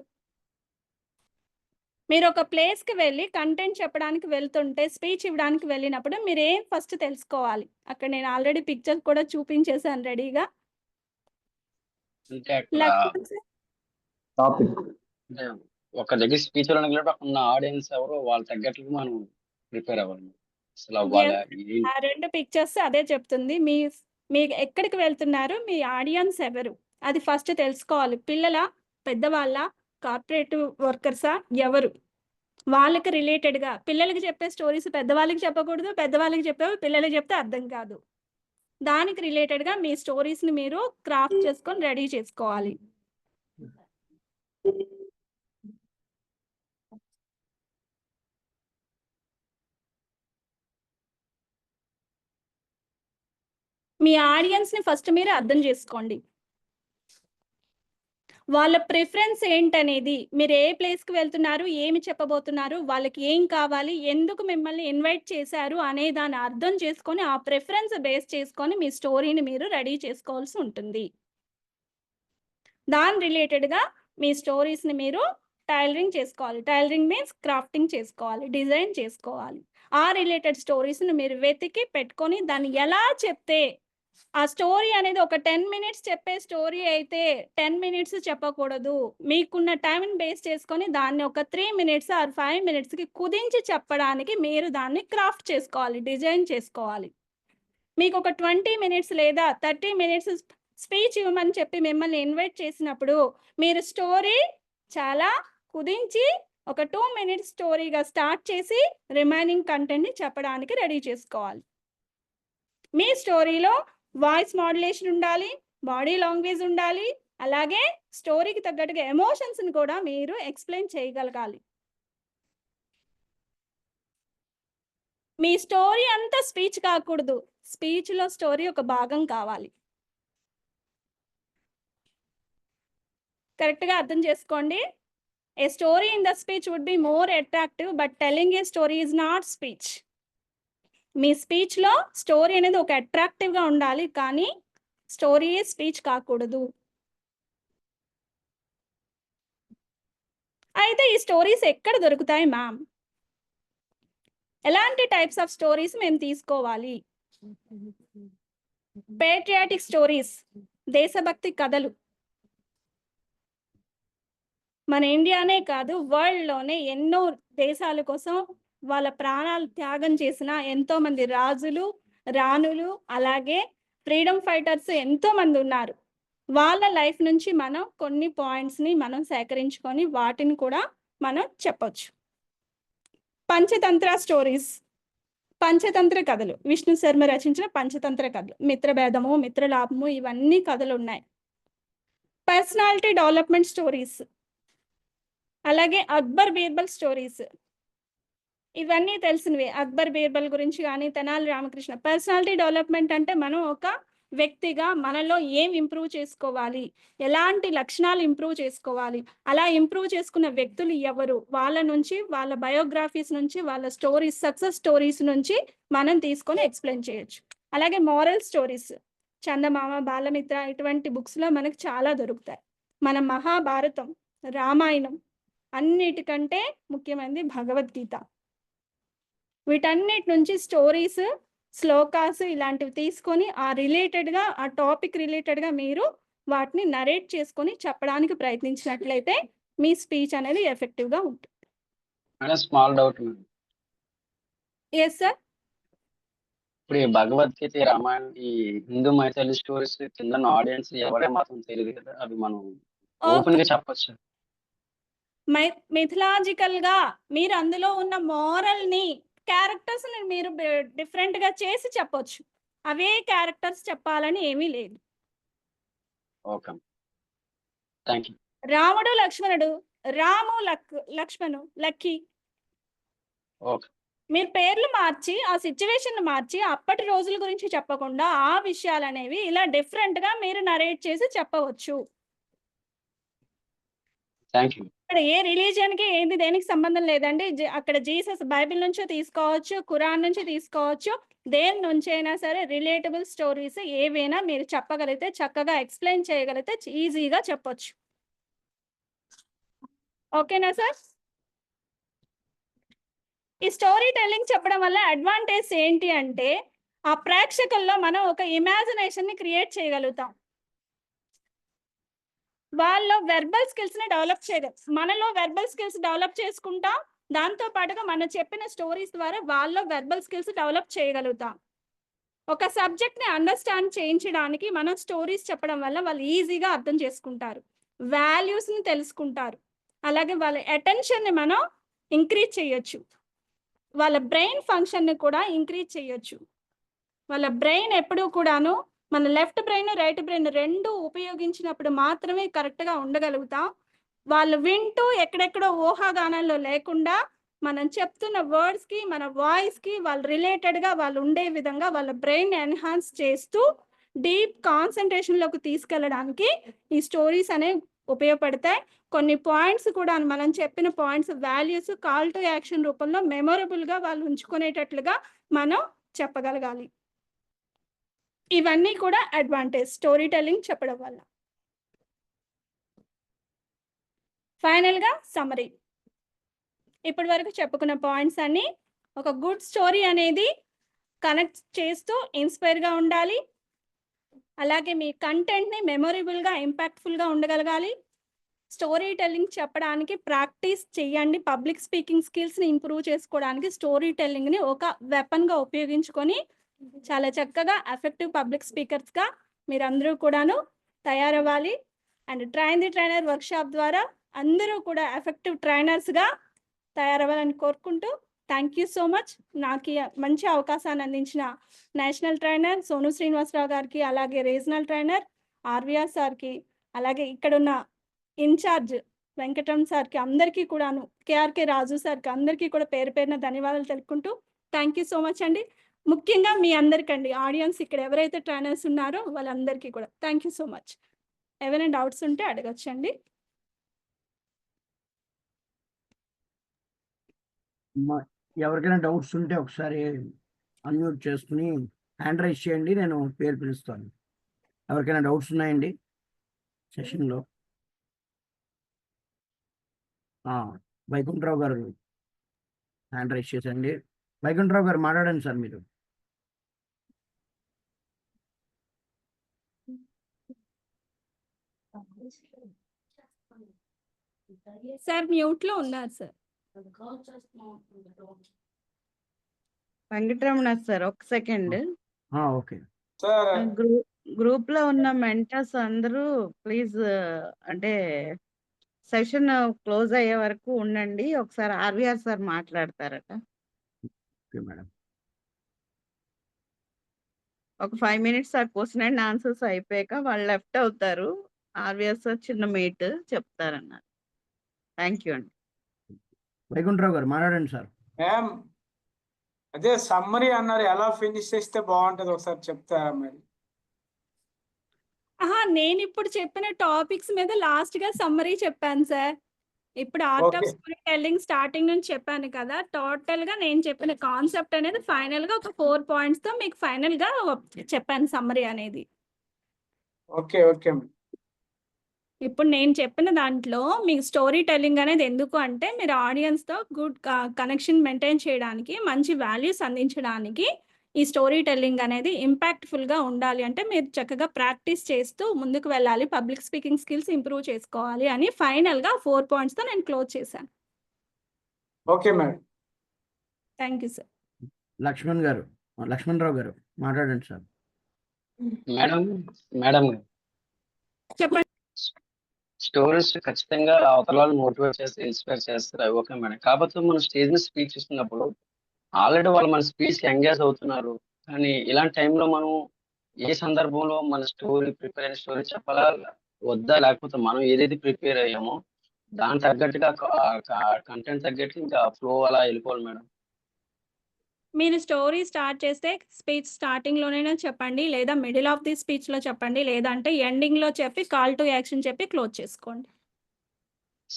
మీరు ఒక ప్లేస్‌కి వెళ్ళి కంటెంట్ చెప్పడానికి వెళ్తుంటే, స్పీచ్ ఇవ్వడానికి వెళ్ళినప్పుడు మీరేం ఫస్ట్ తెలుసుకోవాలి? అక్కడ నేను ఆల్రెడీ పిక్చర్ కూడా చూపించేసాను రెడీగా. అంటే అక్కడ లక్ష్మణ్ సార్. టాపిక్ అంటే ఒక దగ్గర స్పీచ్ ఇవ్వడానికి వెళ్ళినప్పుడు ఉన్న ఆడియన్స్ ఎవరో వాళ్ళ తగ్గట్లుగా మనం ప్రిపేర్ అవ్వాలి. అసలు వాళ్ళ యెస్. ఆ 2 పిక్చర్స్ అదే చెప్తుంది. మీరు ఎక్కడికి వెళ్తున్నారు? మీ ఆడియన్స్ ఎవరు? అది ఫస్ట్ తెలుసుకోవాలి. పిల్లలా? పెద్దవాళ్ళా? కార్పొరేట్ వర్కర్సా? ఎవరు? వాళ్ళకి రిలేటెడ్‌గా పిల్లలకి చెప్పే స్టోరీస్ పెద్దవాళ్ళకి చెప్పకూడదు. పెద్దవాళ్ళకి చెప్పేవి పిల్లలకి చెప్తే అర్థం కాదు. దానికి రిలేటెడ్‌గా మీ స్టోరీస్‌ని మీరు క్రాఫ్ట్ చేసుకొని రెడీ చేసుకోవాలి. మీ ఆడియన్స్‌ని ఫస్ట్ మీరు అర్థం చేసుకోండి. వాళ్ళ ప్రిఫరెన్స్ ఏంటనేది, మీరు ఏ ప్లేస్‌కి వెళ్తున్నారు? ఏమి చెప్పబోతున్నారు? వాళ్ళకి ఏం కావాలి? ఎందుకు మిమ్మల్ని ఇన్వైట్ చేశారు? అనే దాన్ని అర్థం చేసుకొని, ఆ ప్రిఫరెన్స్ బేస్ చేసుకొని మీ స్టోరీని మీరు రెడీ చేసుకోవాల్సి ఉంటుంది. దాని రిలేటెడ్‌గా మీ స్టోరీస్‌ని మీరు టైలరింగ్ చేసుకోవాలి. టైలరింగ్ మీన్స్ క్రాఫ్టింగ్ చేసుకోవాలి. డిజైన్ చేసుకోవాలి. ఆ రిలేటెడ్ స్టోరీస్‌ని మీరు వెతికి పెట్టుకొని దాన్ని ఎలా చెప్తే ఆ స్టోరీ అనేది ఒక 10 మినిట్స్ చెప్పే స్టోరీ అయితే 10 మినిట్స్ చెప్పకూడదు. మీకున్న టైంని బేస్ చేసుకొని దాన్ని ఒక 3 మినిట్స్ ఆర్ 5 మినిట్స్‌కి కుదించి చెప్పడానికి మీరు దాన్ని క్రాఫ్ట్ చేసుకోవాలి. డిజైన్ చేసుకోవాలి. మీకు ఒక 20 మినిట్స్ లేదా 30 మినిట్స్ స్పీచ్ ఇవ్వమని చెప్పి మిమ్మల్ని ఇన్వైట్ చేసినప్పుడు మీరు స్టోరీ చాలా కుదించి ఒక 2 మినిట్స్ స్టోరీగా స్టార్ట్ చేసి రిమైనింగ్ కంటెంట్‌ని చెప్పడానికి రెడీ చేసుకోవాలి. మీ స్టోరీలో వాయిస్ మాడ్యులేషన్ ఉండాలి, బాడీ లాంగ్వేజ్ ఉండాలి, అలాగే స్టోరీకి తగ్గట్టుగా ఎమోషన్స్‌ని కూడా మీరు ఎక్స్‌ప్లెయిన్ చేయగలగాలి. మీ స్టోరీ అంతా స్పీచ్ కాకూడదు. స్పీచ్‌లో స్టోరీ ఒక భాగం కావాలి. కరెక్ట్‌గా అర్థం చేసుకోండి. A story in the speech would be more attractive but telling a story is not speech. మీ స్పీచ్‌లో స్టోరీ అనేది ఒక అట్రాక్టివ్‌గా ఉండాలి. కానీ స్టోరీయే స్పీచ్ కాకూడదు. అయితే ఈ స్టోరీస్ ఎక్కడ దొరుకుతాయి మ్యామ్? ఎలాంటి టైప్స్ ఆఫ్ స్టోరీస్ మేము తీసుకోవాలి? పేట్రియాటిక్ స్టోరీస్, దేశభక్తి కథలు. మన ఇండియానే కాదు వరల్డ్‌లోనే ఎన్నో దేశాల కోసం వాళ్ళ ప్రాణాలు త్యాగం చేసిన ఎంతోమంది రాజులు, రాణులు, అలాగే ఫ్రీడమ్ ఫైటర్స్ ఎంతోమంది ఉన్నారు. వాళ్ళ లైఫ్ నుంచి మనం కొన్ని పాయింట్స్‌ని మనం సేకరించుకొని వాటిని కూడా మనం చెప్పొచ్చు. పంచతంత్ర స్టోరీస్, పంచతంత్ర కథలు. విష్ణు శర్మ రచించిన పంచతంత్ర కథలు. మిత్రభేదము, మిత్రలాభము ఇవన్నీ కథలున్నాయి. Personality development stories. అలాగే అక్బర్, బీర్బల్ స్టోరీస్. ఇవన్నీ తెలిసినవే. అక్బర్, బీర్బల్ గురించి గానీ, తెనాలి రామకృష్ణ. పర్సనాలిటీ డెవలప్‌మెంట్ అంటే మనం ఒక వ్యక్తిగా మనలో ఏం ఇంప్రూవ్ చేసుకోవాలి? ఎలాంటి లక్షణాలు ఇంప్రూవ్ చేసుకోవాలి? అలా ఇంప్రూవ్ చేసుకున్న వ్యక్తులు ఎవరు? వాళ్ళ నుంచి, వాళ్ళ బయోగ్రఫీస్ నుంచి, వాళ్ళ స్టోరీస్, సక్సెస్ స్టోరీస్ నుంచి మనం తీసుకొని ఎక్స్‌ప్లెయిన్ చేయొచ్చు. అలాగే మోరల్ స్టోరీస్. చందమామ, బాలమిత్ర ఇటువంటి బుక్స్‌లో మనకు చాలా దొరుకుతాయి. మన మహాభారతం, రామాయణం అన్నిటికంటే ముఖ్యమైనది భగవద్గీత. వీటన్నిటి నుంచి స్టోరీస్, శ్లోకాస్ ఇలాంటివి తీసుకొని ఆ టాపిక్ రిలేటెడ్‌గా మీరు వాటిని నరేట్ చేసుకొని చెప్పడానికి ప్రయత్నించినట్లయితే మీ స్పీచ్ అనేది ఎఫెక్టివ్‌గా ఉంటుంది. Madam small doubt madam. Yes sir. ఇప్పుడు ఈ భగవద్గీత, ఈ రామాయణం, ఈ హిందూ మైథాలజీ స్టోరీస్ కింద ఆడియన్స్ ఎవరే మాత్రం తెలియదు కదా, అవి మనం ఓపెన్ గా చెప్పొచ్చు. మిథలాజికల్‌గా మీరు అందులో ఉన్న మోరల్‌ని, క్యారెక్టర్స్‌ని మీరు డిఫరెంట్‌గా చేసి చెప్పొచ్చు. అవే క్యారెక్టర్స్ చెప్పాలని ఏమీ లేదు. ఓకే. Thank you. రాముడు, లక్ష్మణుడు, రాము, లక్ష్మణు, లక్కీ. ఓకే. మీరు పేర్లు మార్చి, ఆ సిట్యుయేషన్‌ని మార్చి, అప్పటి రోజుల గురించి చెప్పకుండా ఆ విషయాలనేవి ఇలా డిఫరెంట్‌గా మీరు నరేట్ చేసి చెప్పవచ్చు. Thank you. ఇక్కడ ఏ రిలీజియన్ కి ఏది దేనికి సంబంధం లేదండి. అక్కడ జీసస్ బైబిల్ నుంచో తీసుకోవచ్చు, ఖురాన్ నుంచి తీసుకోవచ్చు, దేని నుంచి అయినా సరే రిలేటబుల్ స్టోరీస్ ఏవైనా మీరు చెప్పగలిగితే, చక్కగా ఎక్స్ప్లెయిన్ చేయగలిగితే ఈజీగా చెప్పొచ్చు. ఓకేనా సార్? ఈ స్టోరీ టెల్లింగ్ చెప్పడం వల్ల అడ్వాంటేజ్ ఏంటి అంటే, ఆ ప్రేక్షకుల్లో మనం ఒక ఇమాజినేషన్ ని క్రియేట్ చేయగలుగుతాం. వాళ్ళలో వెర్బల్ స్కిల్స్ ని డెవలప్ చేయగలం. మనలో వెర్బల్ స్కిల్స్ డెవలప్ చేసుకుంటాం. దాంతో పాటుగా మనం చెప్పిన స్టోరీస్ ద్వారా వాళ్ళలో వెర్బల్ స్కిల్స్ డెవలప్ చేయగలుగుతాం. ఒక సబ్జెక్ట్ ని అండర్స్టాండ్ చేయించడానికి మనం స్టోరీస్ చెప్పడం వల్ల వాళ్ళు ఈజీగా అర్థం చేసుకుంటారు, వాల్యూస్ ని తెలుసుకుంటారు. అలాగే వాళ్ళ అటెన్షన్ ని మనం ఇంక్రీజ్ చేయొచ్చు, వాళ్ళ బ్రెయిన్ ఫంక్షన్ ని కూడా ఇంక్రీజ్ చేయొచ్చు. వాళ్ళ బ్రెయిన్ ఎప్పుడూ కూడాను మన లెఫ్ట్ బ్రెయిన్ రైట్ బ్రెయిన్ రెండు ఉపయోగించినప్పుడు మాత్రమే కరెక్ట్గా ఉండగలుగుతాం. వాళ్ళు వింటూ ఎక్కడెక్కడో ఊహాగానాల్లో లేకుండా మనం చెప్తున్న వర్డ్స్కి మన వాయిస్కి వాళ్ళు రిలేటెడ్గా వాళ్ళు ఉండే విధంగా వాళ్ళ బ్రెయిన్ ఎన్హాన్స్ చేస్తూ డీప్ కాన్సన్ట్రేషన్లోకి తీసుకెళ్ళడానికి ఈ స్టోరీస్ అనేవి ఉపయోగపడతాయి. కొన్ని పాయింట్స్ కూడా మనం చెప్పిన points values call to action రూపంలో మెమొరబుల్గా వాళ్ళు ఉంచుకునేటట్లుగా మనం చెప్పగలగాలి. ఇవన్నీ కూడా అడ్వాంటేజ్ స్టోరీ టెల్లింగ్ చెప్పడం వల్ల. ఫైనల్గా సమ్మరీ. ఇప్పటి వరకు చెప్పుకున్న పాయింట్స్ అన్ని, ఒక గుడ్ స్టోరీ అనేది కనెక్ట్ చేస్తూ ఇన్స్పైర్గా ఉండాలి. అలాగే మీ కంటెంట్ని మెమొరబుల్గా ఇంపాక్ట్ఫుల్గా ఉండగలగాలి. స్టోరీ టెల్లింగ్ చెప్పడానికి ప్రాక్టీస్ చేయండి. పబ్లిక్ స్పీకింగ్ స్కిల్స్ని ఇంప్రూవ్ చేసుకోవడానికి స్టోరీ టెల్లింగ్ని ఒక వెపన్గా ఉపయోగించుకొని చాలా చక్కగా ఎఫెక్టివ్ పబ్లిక్ స్పీకర్స్గా మీరందరూ కూడాను తయారవ్వాలి. And train the trainer workshop ద్వారా అందరూ కూడా ఎఫెక్టివ్ ట్రైనర్స్గా తయారవ్వాలని కోరుకుంటూ థ్యాంక్ యూ సో మచ్. నాకు మంచి అవకాశాన్ని అందించిన నేషనల్ ట్రైనర్ సోను శ్రీనివాసరావు గారికి, అలాగే రీజనల్ ట్రైనర్ ఆర్వీఆర్ సార్కి, అలాగే ఇక్కడున్న ఇన్ఛార్జ్ వెంకటరమణ సార్కి, అందరికీ కూడాను కేఆర్కే రాజు సార్కి అందరికీ కూడా పేరు పేరున ధన్యవాదాలు తెలుపుకుంటూ థ్యాంక్ యూ సో మచ్ అండి. ముఖ్యంగా మీ అందరికండి ఆడియన్స్ ఇక్కడ ఎవరైతే ట్రైనర్స్ ఉన్నారో వాళ్ళందరికీ కూడా థ్యాంక్ యూ సో మచ్. ఏమైనా డౌట్స్ ఉంటే అడగచ్చండి. ఎవరికైనా డౌట్స్ ఉంటే ఒకసారి అన్మ్యూట్ చేసుకుని హ్యాండ్ రైజ్ చేయండి, నేను పేరు పిలుస్తాను. ఎవరికైనా డౌట్స్ ఉన్నాయండి సెషన్లో? వైకుంఠరావు గారు హ్యాండ్ రైజ్ చేసండి. వైకుంఠరావు గారు మాట్లాడండి సార్ మీరు. సార్ మ్యూట్లో ఉన్నారు సార్. వెంకటరమణ సార్ ఒక సెకండ్. ఓకే సార్ గ్రూప్ లో ఉన్న మెంటర్స్ అందరూ ప్లీజ్ అంటే సెషన్ క్లోజ్ అయ్యే వరకు ఉండండి. ఒకసారి ఆర్వీఆర్ సార్ మాట్లాడతారట. Okay madam. ఒక 5 minutes ఆ క్వశ్చన్ అండ్ ఆన్సర్స్ అయిపోయాక వాళ్ళు లెఫ్ట్ అవుతారు. ఆర్వీఆర్ సార్ చిన్న మీట్ చెప్తారన్నారు. థ్యాంక్ యూ అండి. వైకుంఠరావు గారు మాట్లాడండి సార్. మ్యామ్ అదే సమ్మరీ అన్నారు, ఎలా ఫినిష్ చేస్తే బాగుంటుంది ఒకసారి చెప్తారా మరి? నేను ఇప్పుడు చెప్పిన టాపిక్స్ మీద లాస్ట్ గా సమ్మరీ చెప్పాను సార్. ఇప్పుడు art of Okay. Story telling starting నుంచి చెప్పాను కదా. టోటల్ గా నేను చెప్పిన కాన్సెప్ట్ అనేది ఫైనల్ గా ఒక 4 points తో మీకు ఫైనల్ గా చెప్పాను సమ్మరీ అనేది. Okay okay ma'am. ఇప్పుడు నేను చెప్పిన దాంట్లో మీకు స్టోరీ టెల్లింగ్ అనేది ఎందుకు అంటే, మీరు ఆడియన్స్తో గుడ్ కనెక్షన్ మెయింటైన్ చేయడానికి, మంచి వాల్యూస్ అందించడానికి ఈ స్టోరీ టెల్లింగ్ అనేది ఇంపాక్ట్ఫుల్గా ఉండాలి అంటే మీరు చక్కగా ప్రాక్టీస్ చేస్తూ ముందుకు వెళ్ళాలి, పబ్లిక్ స్పీకింగ్ స్కిల్స్ ఇంప్రూవ్ చేసుకోవాలి అని ఫైనల్గా 4 pointsతో నేను క్లోజ్ చేశాను. Okay madam. Thank you sir. Lakshmanarao గారు మాట్లాడండి సార్. మేడం చెప్పండి. స్టోరీస్ ఖచ్చితంగా అవతల వాళ్ళు మోటివేట్ చేస్తే ఇన్స్పైర్ చేస్తారు, అవి ఓకే మేడం. కాకపోతే మనం స్టేజ్ మీద స్పీచ్ ఇస్తున్నప్పుడు ఆల్రెడీ వాళ్ళు మన స్పీచ్ కి ఎంగేజ్ అవుతున్నారు. కానీ ఇలాంటి టైంలో మనం ఏ సందర్భంలో మన ప్రిపేర్ అయిన స్టోరీ చెప్పాలా వద్దా, లేకపోతే మనం ఏదైతే ప్రిపేర్ అయ్యామో దానికి తగ్గట్టుగా కంటెంట్ తగ్గట్టు ఇంకా ఫ్లో అలా వెళ్ళిపోవాలి మేడం. మీరు స్టోరీ స్టార్ట్ చేస్తే స్పీచ్ స్టార్టింగ్లోనైనా చెప్పండి, లేదా మిడిల్ ఆఫ్ ది స్పీచ్లో చెప్పండి, లేదంటే ఎండింగ్లో చెప్పి కాల్ టు యాక్షన్ చెప్పి క్లోజ్ చేసుకోండి.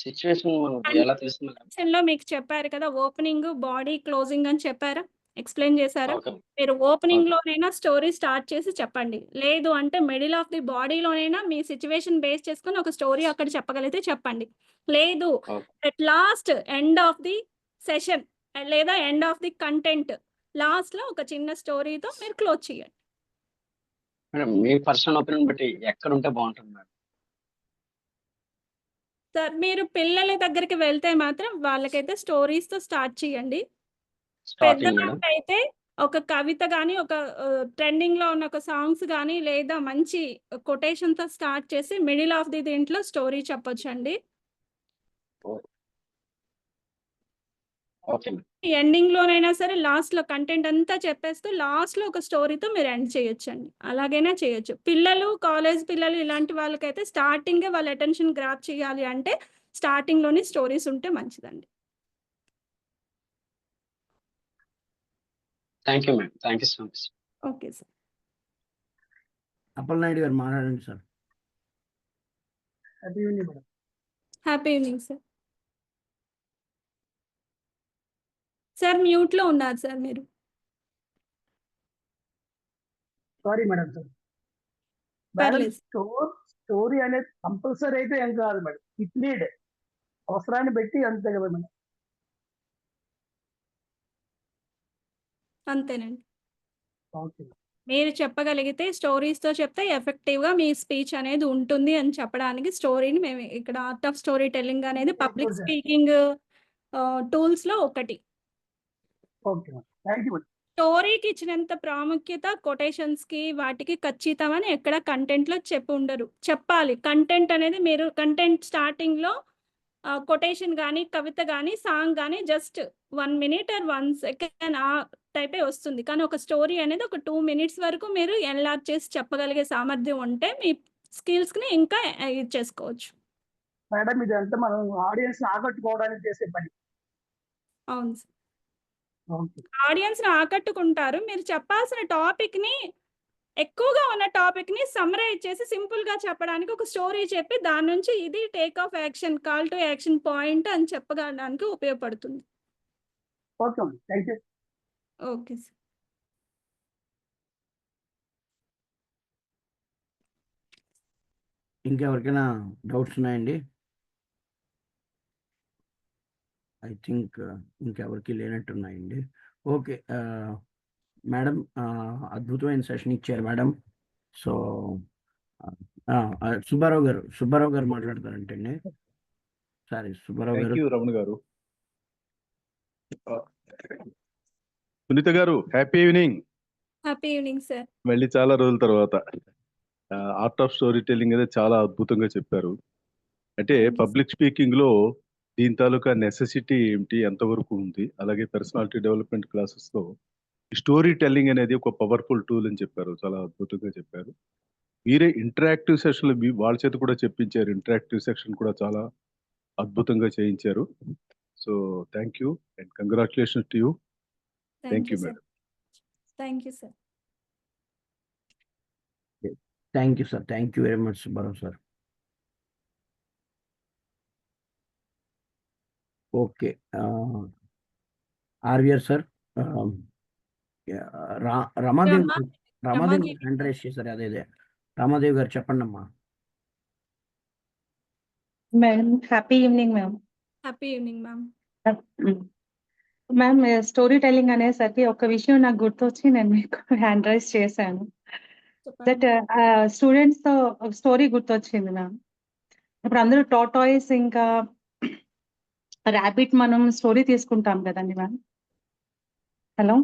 సిచ్యువేషన్ మనకి ఎలా తెలుస్తుంది మేడం? సెషన్‌లో మీకు చెప్పారు కదా! ఓపెనింగ్, బాడీ, క్లోజింగ్ అని చెప్పారా? ఎక్స్‌ప్లెయిన్ చేశారా? ఓకే. మీరు ఓకే. ఓపెనింగ్‌లోనైనా స్టోరీ స్టార్ట్ చేసి చెప్పండి. లేదు అంటే మిడిల్ ఆఫ్ ది బాడీలోనైనా మీ సిట్యుయేషన్ బేస్ చేసుకొని ఒక స్టోరీ అక్కడ చెప్పగలిగితే చెప్పండి. లేదు okay. At last end of the session లేదా ఎండ్ ఆఫ్ ది కంటెంట్ లాస్ట్‌లో ఒక చిన్న స్టోరీతో మీరు క్లోజ్ చేయండి. మేడం మీ పర్సనల్ ఒపీనియన్ బట్టి ఎక్కడుంటే బావుంటుంది మేడం? సార్ మీరు పిల్లల దగ్గరికి వెళ్తే మాత్రం వాళ్ళకైతే స్టోరీస్‌తో స్టార్ట్ చేయండి. Starting madam. పెద్దవాళ్ళకైతే ఒక కవిత గాని, ఒక ట్రెండింగ్‌లో ఉన్న ఒక సాంగ్స్ గాని, లేదా మంచి కొటేషన్‌తో స్టార్ట్ చేసి మిడిల్ ఆఫ్ ది దీంట్లో స్టోరీ చెప్పొచ్చండి. ఓహ్! Okay madam. ఎండింగ్‌లోనైనా సరే లాస్ట్‌లో కంటెంట్ అంతా చెప్పేస్తూ లాస్ట్‌లో ఒక స్టోరీతో మీరు ఎండ్ చేయొచ్చండి. అలాగైనా చేయొచ్చు. పిల్లలు, కాలేజ్ పిల్లలు ఇలాంటి వాళ్ళకైతే స్టార్టింగే వాళ్ళ అటెన్షన్ గ్రాబ్ చేయాలి అంటే స్టార్టింగ్‌లోనే స్టోరీస్ ఉంటే మంచిదండి. Thank you madam. Thank you so much. Okay sir. Appalanaidu గారు మాట్లాడండి sir. Happy evening madam. Happy evening sir. Sir మ్యూట్‌లో ఉన్నారు సార్ మీరు. Sorry madam. మేడం పర్లేదు. స్టోరీ అనేది కంపల్సరీ అయితే ఏం కాదు మేడం. ఇట్ నీడ్ అవసరాన్ని బట్టి అంతే కదా మేడం. అంతేనండి. ఓకే. మీరు చెప్పగలిగితే స్టోరీస్‌తో చెప్తే ఎఫెక్టివ్‌గా మీ స్పీచ్ అనేది ఉంటుంది అని చెప్పడానికి స్టోరీని మేము ఇక్కడ ఆర్ట్ ఆఫ్ స్టోరీ టెల్లింగ్ అనేది పబ్లిక్ స్పీకింగ్ టూల్స్‌లో ఒకటి. Okay madam. Thank you madam. స్టోరీకి ఇచ్చినంత ప్రాముఖ్యత కొటేషన్స్‌కి వాటికి ఖచ్చితమని ఎక్కడ కంటెంట్‌లో చెప్పి ఉండరు. చెప్పాలి. కంటెంట్ అనేది మీరు కంటెంట్ స్టార్టింగ్‌లో కొటేషన్ గాని, కవిత గాని, సాంగ్ గాని జస్ట్ 1 మినిట్ ఆర్ 1 సెకండ్ ఆ టైపే వస్తుంది. కానీ ఒక స్టోరీ అనేది ఒక 2 మినిట్స్ వరకు మీరు ఎన్లార్జ్ చేసి చెప్పగలిగే సామర్థ్యం ఉంటే మీ స్కిల్స్‌ని ఇంకా ఇది చేసుకోవచ్చు. మేడం ఇదంతా మనం ఆడియన్స్ ఆకట్టుకోవడానికి చేసే పని. అవును సార్. ఓకే. ఆడియన్స్‌ని ఆకట్టుకుంటారు. మీరు చెప్పాల్సిన టాపిక్‌ని ఎక్కువగా ఉన్న టాపిక్‌ని సమ్మరైజ్ చేసి సింపుల్‌గా చెప్పడానికి ఒక స్టోరీ చెప్పి దాని నుంచి ఇది take off action, call to action point అని చెప్పడానికి ఉపయోగపడుతుంది. Okay madam. Thank you. Okay sir. ఇంకెవరికైనా డౌట్స్ ఉన్నాయండి? ఐ థింక్ ఇంకెవరికి లేనట్టున్నాయండి. ఓకే. మేడం అద్భుతమైన సెషన్ ఇచ్చారు మేడం. సో సుబ్బారావు గారు మాట్లాడతారంటండి. సారీ సుబ్బారావు థ్యాంక్ గారు. యూ రమణ గారు. సునీత గారు happy evening. Happy evening sir. మళ్ళీ చాలా రోజుల తర్వాత ఆర్ట్ ఆఫ్ స్టోరీ టెల్లింగ్ అనేది చాలా అద్భుతంగా చెప్పారు. అంటే thank you sir. Public speaking లో దీని తాలూకా నెసెసిటీ ఏమిటి, ఎంతవరకు ఉంది, అలాగే పర్సనాలిటీ డెవలప్మెంట్ క్లాసెస్ లో స్టోరీ టెల్లింగ్ అనేది ఒక పవర్ఫుల్ టూల్ అని చెప్పారు. చాలా అద్భుతంగా చెప్పారు. మీరే ఇంటరాక్టివ్ సెషన్ వాళ్ళ చేత కూడా చెప్పించారు. ఇంటరాక్టివ్ సెక్షన్ కూడా చాలా అద్భుతంగా చేయించారు. So thank you and congratulations to you. Thank you sir. Madam. Thank you sir. Thank you sir. Thank you very much Subbarao sir. Okay. RVR sir. Ramadevi Ramadevi hand raise చేశారు. అదే రమాదేవి గారు చెప్పండి అమ్మా. Madam happy evening ma'am. Happy evening ma'am. Ma'am story telling అనేసరికి ఒక విషయం నాకు గుర్తొచ్చి నేను మీకు హ్యాండ్ రైజ్ చేశాను. దట్ చెప్పండి. స్టూడెంట్స్ తో ఒక స్టోరీ గుర్తొచ్చింది మ్యామ్. ఇప్పుడు అందరూ టార్టాయిస్ ఇంకా ర్యాబిట్ మనం స్టోరీ తీసుకుంటాం కదండి మ్యామ్. హలో